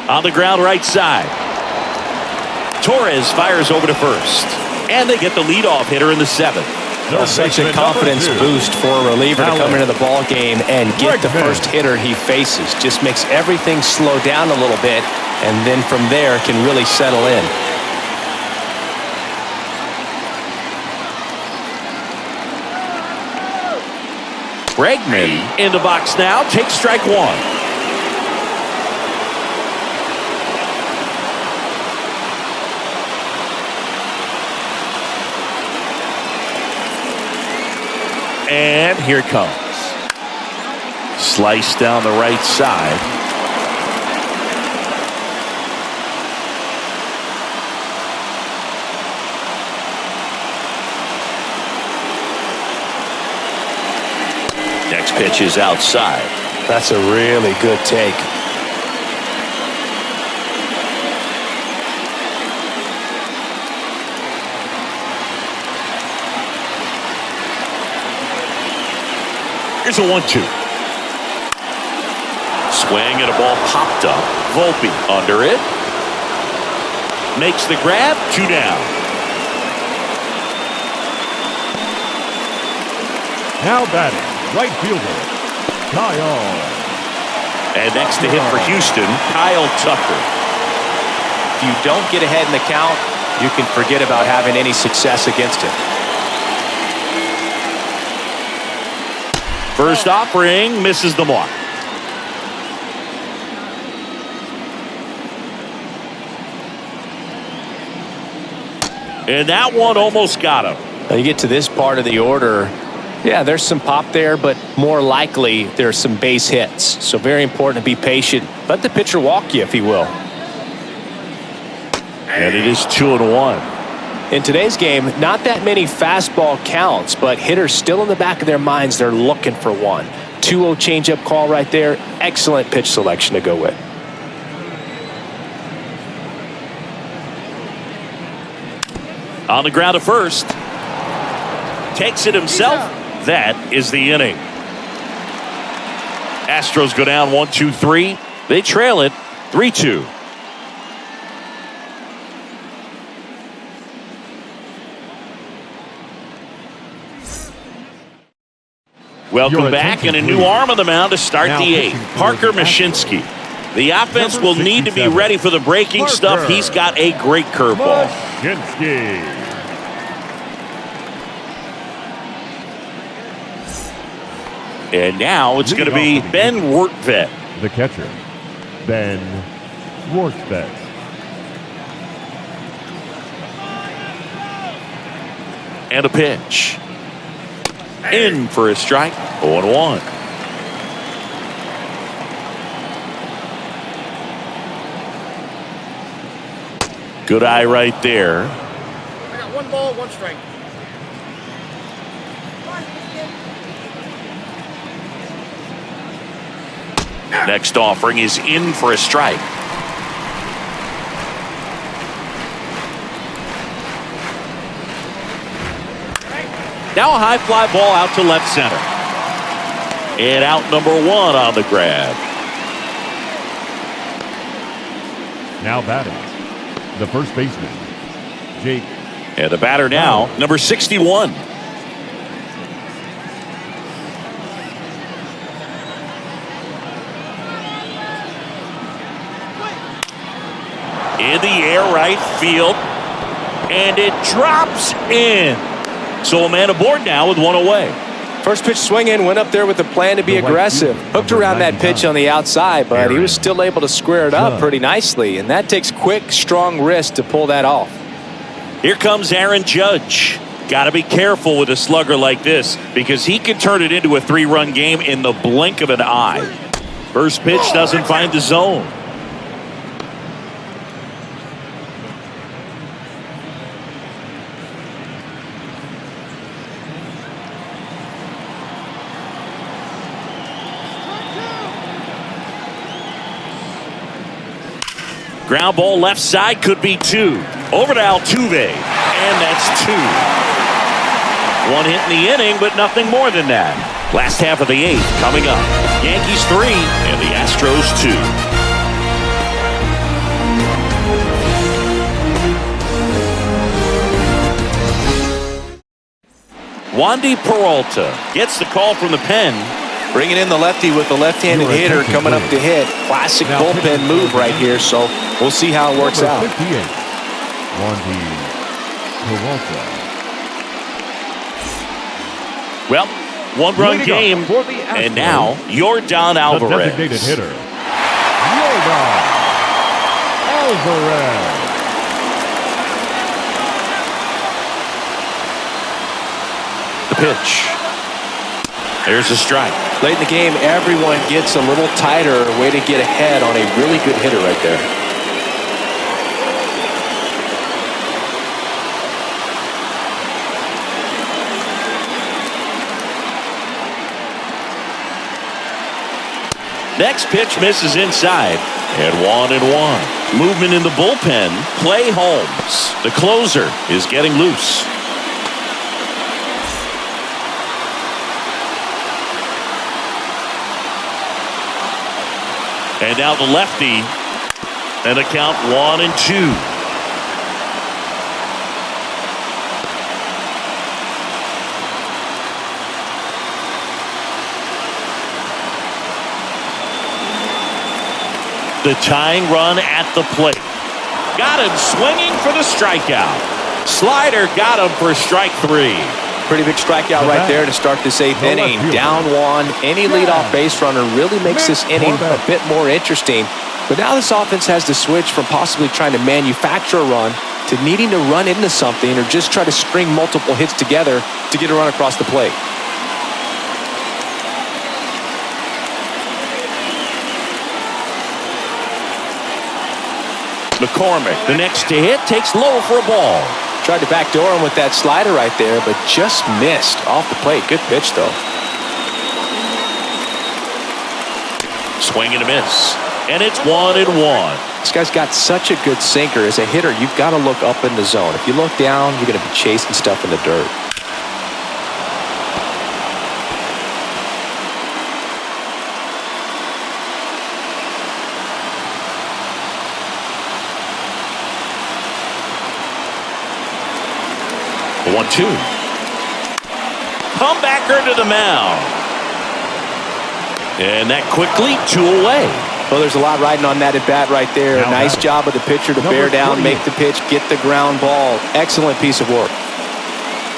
On the ground right side. Torres fires over to first. And they get the leadoff hitter in the 7th. Well, such a confidence boost for a reliever to come into the ball game and get the first hitter he faces. Just makes everything slow down a little bit, and then from there can really settle in. Bregman in the box now, takes strike 1. And here it comes. Slice down the right side. Next pitch is outside. That's a really good take. Here's a 1-2. Swing and a ball popped up. Volpe under it. Makes the grab. 2 down. Now batting, right fielder, Kyle. And next to hit for Houston, Kyle Tucker. If you don't get ahead in the count, you can forget about having any success against him. First offering misses the mark. And that one almost got him. Now you get to this part of the order. Yeah, there's some pop there, but more likely there's some base hits. So very important to be patient. Let the pitcher walk you, if he will. And it is 2-1. In today's game, not that many fastball counts, but hitters still in the back of their minds, they're looking for one. 2-0 changeup call right there. Excellent pitch selection to go with. On the ground to first. Takes it himself. That is the inning. Astros go down 1-2-3. They trail it 3-2. Welcome back, and a new arm on the mound to start the 8th. Parker Mashinsky. The offense will need to be ready for the breaking stuff. He's got a great curveball. Mashinsky. And now it's going to be Ben Rortvedt. The catcher, Ben Rortvedt. And a pitch. In for a strike. 0-1. Good eye right there. I got 1 ball, 1 strike. Next offering is in for a strike. Now a high fly ball out to left center. And out number 1 on the grab. Now batting, the first baseman, Jake. And the batter now, number 61. In the air right field. And it drops in. So a man aboard now with 1 away. First pitch swinging, went up there with a plan to be aggressive. Hooked around that pitch on the outside, but he was still able to square it up pretty nicely. And that takes quick, strong wrist to pull that off. Here comes Aaron Judge. Got to be careful with a slugger like this because he can turn it into a 3-run game in the blink of an eye. First pitch doesn't find the zone. Ground ball left side, could be 2. Over to Altuve, and that's 2. 1 hit in the inning, but nothing more than that. Last half of the 8th coming up. Yankees 3 and the Astros 2. Wandy Peralta gets the call from the pen. Bringing in the lefty with the left-handed hitter coming up to hit. Classic bullpen move right here, so we'll see how it works out. 58, Wandy Peralta. Well, one-run game, and now Yordan Alvarez. The designated hitter, Yordan Alvarez. The pitch. There's a strike. Late in the game, everyone gets a little tighter. Way to get ahead on a really good hitter right there. Next pitch misses inside. And 1-1. Movement in the bullpen. Clay Holmes, the closer, is getting loose. And now the lefty. And the count 1-2. The tying run at the plate. Got him swinging for the strikeout. Slider got him for strike 3. Pretty big strikeout right there to start this 8th inning. Down 1. Any leadoff base runner really makes this inning a bit more interesting. But now this offense has to switch from possibly trying to manufacture a run to needing to run into something or just try to string multiple hits together to get a run across the plate. McCormick, the next to hit, takes low for a ball. Tried to backdoor him with that slider right there, but just missed off the plate. Good pitch, though. Swing and a miss. And it's 1-1. This guy's got such a good sinker. As a hitter, you've got to look up in the zone. If you look down, you're going to be chasing stuff in the dirt. The 1-2. Comebacker to the mound. And that quickly 2 away. Well, there's a lot riding on that at bat right there. Now nice job of the pitcher to bear down, make the pitch, get the ground ball. Excellent piece of work.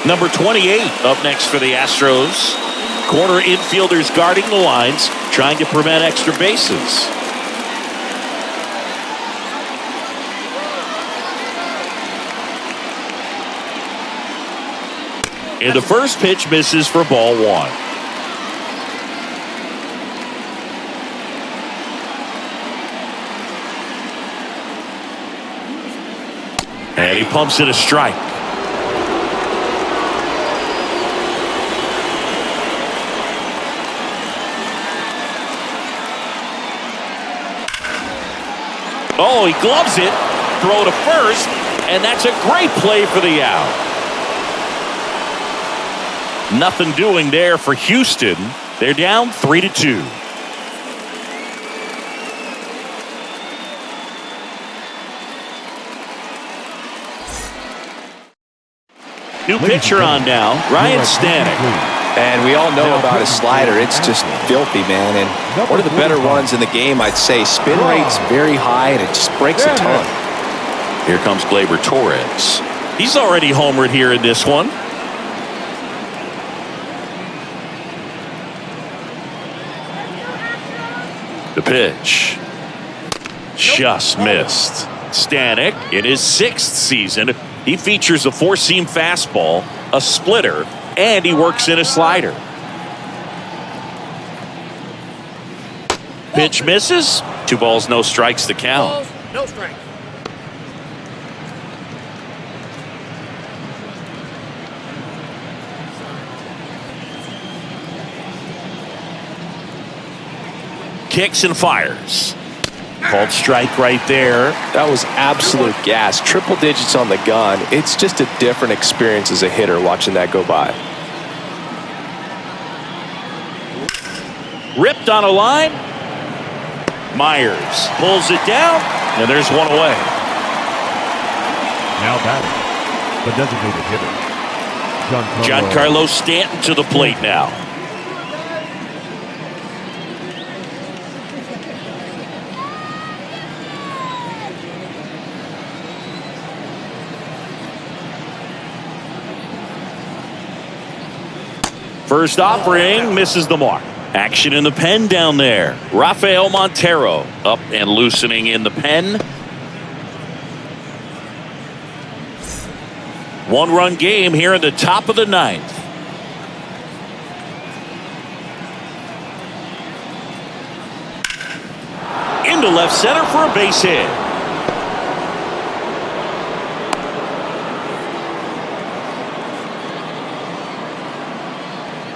Number 28 up next for the Astros. Corner infielders guarding the lines, trying to prevent extra bases. And the first pitch misses for ball 1. And he pumps it a strike. Oh, he gloves it. Throw to first. And that's a great play for the out. Nothing doing there for Houston. They're down 3-2. New pitcher on now, Ryan Stanek. And we all know about his slider. It's just filthy, man. And one of the better ones in the game, I'd say. Spin rate's very high, and it just breaks a ton. Here comes Gleyber Torres. He's already homered here in this one. The pitch. Just missed. Stanek, in his 6th season, he features a 4-seam fastball, a splitter, and he works in a slider. Pitch misses. 2 balls, no strikes to count. No strikes. Kicks and fires. Called strike right there. That was absolute gas. Triple digits on the gun. It's just a different experience as a hitter watching that go by. Ripped on a line. Myers pulls it down, and there's 1 away. Now batting, the designated hitter, Giancarlo Stanton to the plate now. First offering misses the mark. Action in the pen down there. Rafael Montero up and loosening in the pen. One-run game here in the top of the ninth. Into left center for a base hit.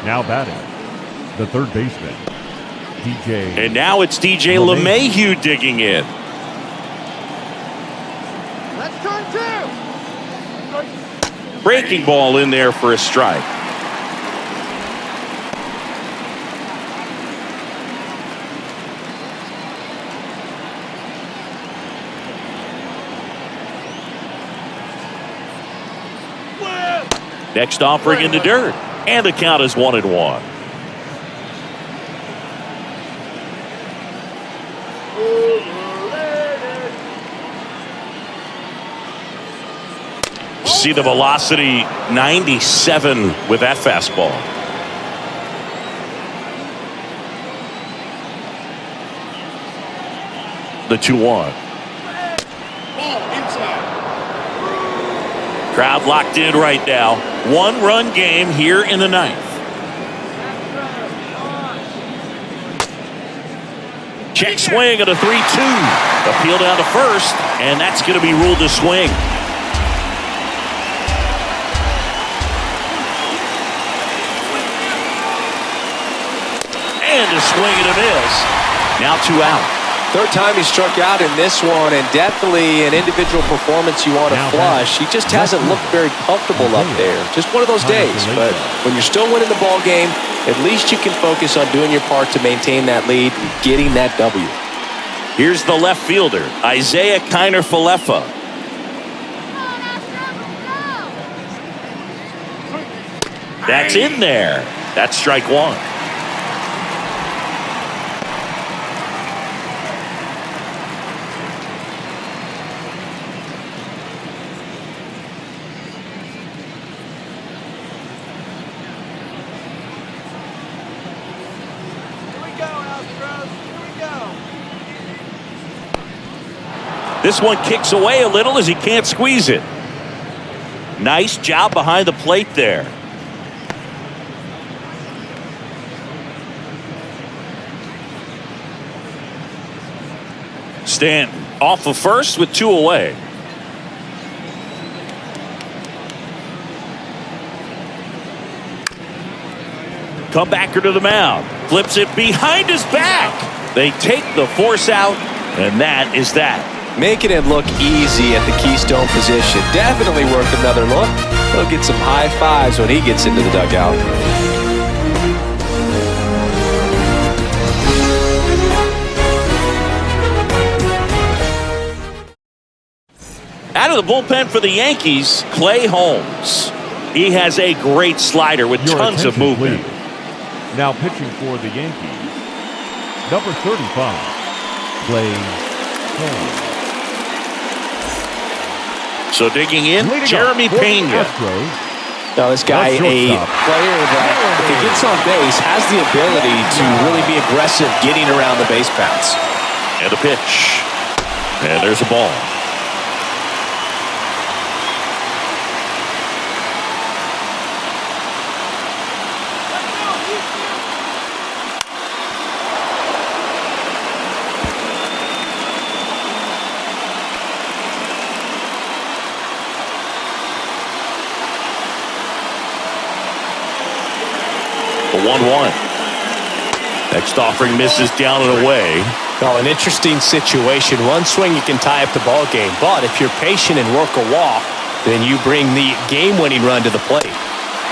Now batting, the third baseman, DJ. And now it's DJ LeMahieu digging in. Let's turn two. Breaking ball in there for a strike. Next offering in the dirt. And the count is 1-1. See the velocity 97 with that fastball. The 2-1. Crowd locked in right now. One-run game here in the ninth. Check swing at a 3-2. Appeal down to first, and that's going to be ruled a swing. And a swing and a miss. Now 2 out. Third time he struck out in this one, and definitely an individual performance you want to flush. He just hasn't looked very comfortable up there. Just one of those days. But when you're still winning the ball game, at least you can focus on doing your part to maintain that lead and getting that W. Here's the left fielder, Isaiah Kiner-Falefa. That's in there. That's strike one. This one kicks away a little as he can't squeeze it. Nice job behind the plate there. Stanton off of first with 2 away. Comebacker to the mound. Flips it behind his back. They take the force out, and that is that. Making it look easy at the keystone position. Definitely worth another look. He'll get some high fives when he gets into the dugout. Out of the bullpen for the Yankees, Clay Holmes. He has a great slider with tons of movement. Please. Now pitching for the Yankees, number 35, Clay Holmes. So digging in, Jeremy Pena. Now this guy, a player that, if he gets on base, has the ability to really be aggressive getting around the base paths. And a pitch. And there's a ball. The 1-1. Next offering misses down and away. Well, an interesting situation. One swing you can tie up the ball game, but if you're patient and work a walk, then you bring the game-winning run to the plate.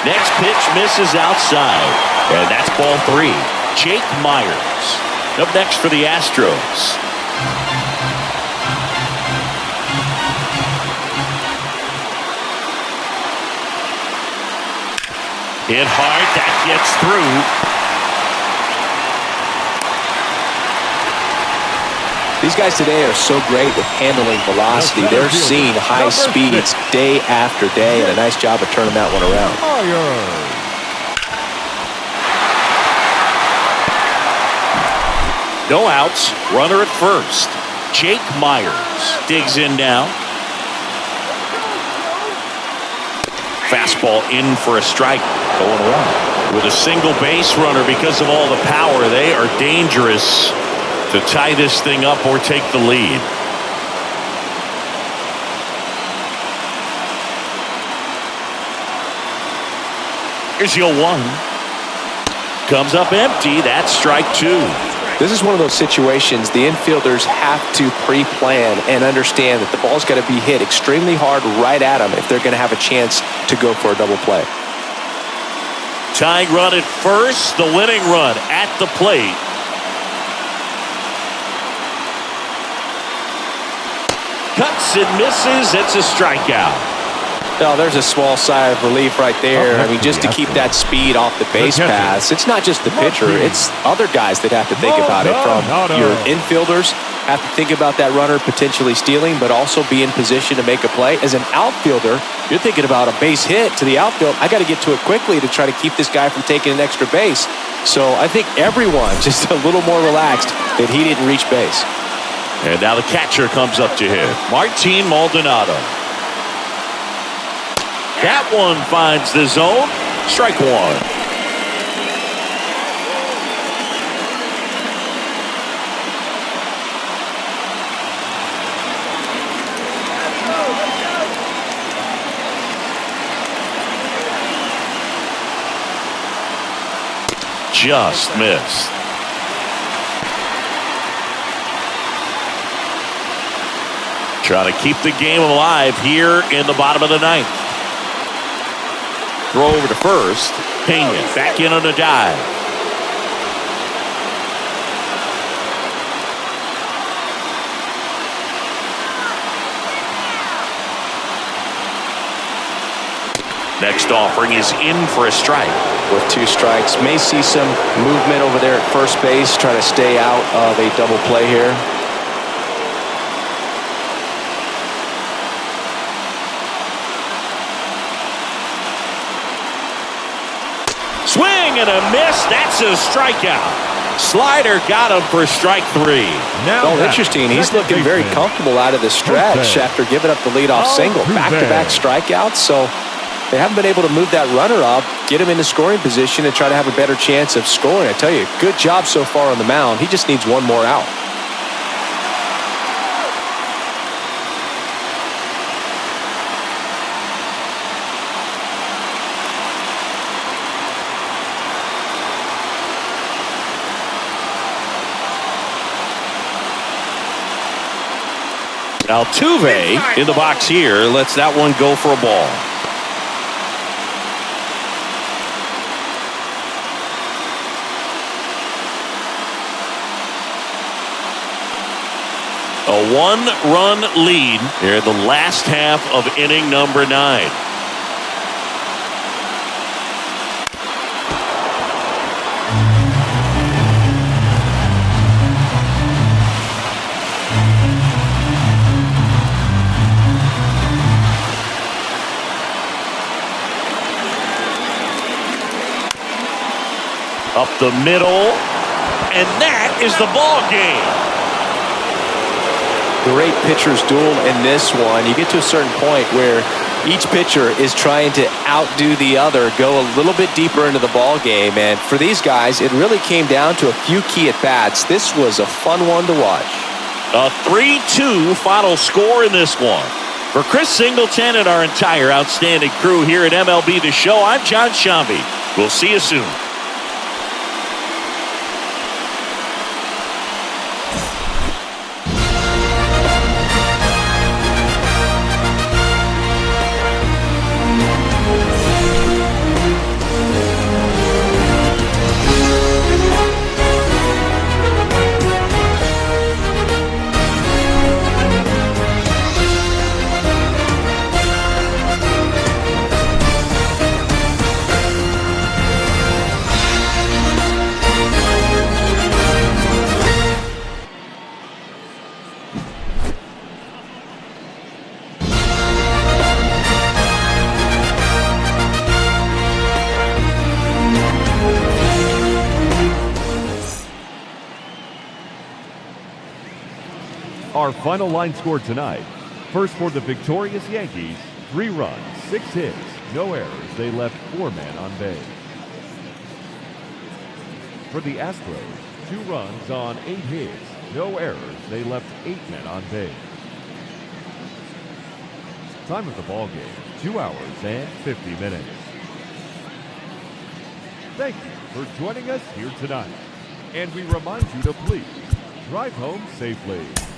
Next pitch misses outside, and that's ball 3. Jake Myers up next for the Astros. Hit hard. That gets through. These guys today are so great with handling velocity. They're seeing high speeds day after day, and a nice job of turning that one around. No outs. Runner at first. Jake Myers digs in now. Fastball in for a strike. 0-1. With a single base runner, because of all the power, they are dangerous to tie this thing up or take the lead. Here's 0-1. Comes up empty. That's strike 2. This is one of those situations the infielders have to pre-plan and understand that the ball's got to be hit extremely hard right at them if they're going to have a chance to go for a double play. Tying run at first, the winning run at the plate. Cuts and misses. It's a strikeout. No, there's a small sigh of relief right there. I mean, just to keep that speed off the base paths. It's not just the pitcher. It's other guys that have to think about it. From your infielders have to think about that runner potentially stealing, but also be in position to make a play. As an outfielder, you're thinking about a base hit to the outfield. I got to get to it quickly to try to keep this guy from taking an extra base. So I think everyone just a little more relaxed that he didn't reach base. And now the catcher comes up to him, Martin Maldonado. That one finds the zone. Strike 1. Just missed. Trying to keep the game alive here in the bottom of the 9th. Throw over to first. Pena back in on a dive. Next offering is in for a strike. With 2 strikes, may see some movement over there at first base, trying to stay out of a double play here. Swing and a miss. That's a strikeout. Slider got him for strike 3. Now interesting. He's looking very comfortable out of the stretch after giving up the leadoff single. Back-to-back strikeouts. So they haven't been able to move that runner up, get him into scoring position, and try to have a better chance of scoring. I tell you, good job so far on the mound. He just needs one more out. Altuve in the box here lets that one go for a ball. A 1-run lead here in the last half of inning number 9. Up the middle, and that is the ball game. Great pitcher's duel in this one. You get to a certain point where each pitcher is trying to outdo the other, go a little bit deeper into the ball game, and for these guys, it really came down to a few key at-bats. This was a fun one to watch. A 3-2 final score in this one. For Chris Singleton and our entire outstanding crew here at MLB The Show, I'm John Shambi. We'll see you soon. Our final line score tonight. First for the victorious Yankees, 3 runs, 6 hits, no errors. They left 4 men on base. For the Astros, 2 runs on 8 hits, no errors. They left 8 men on base. Time of the ball game, 2 hours and 50 minutes. Thank you for joining us here tonight. And we remind you to please drive home safely.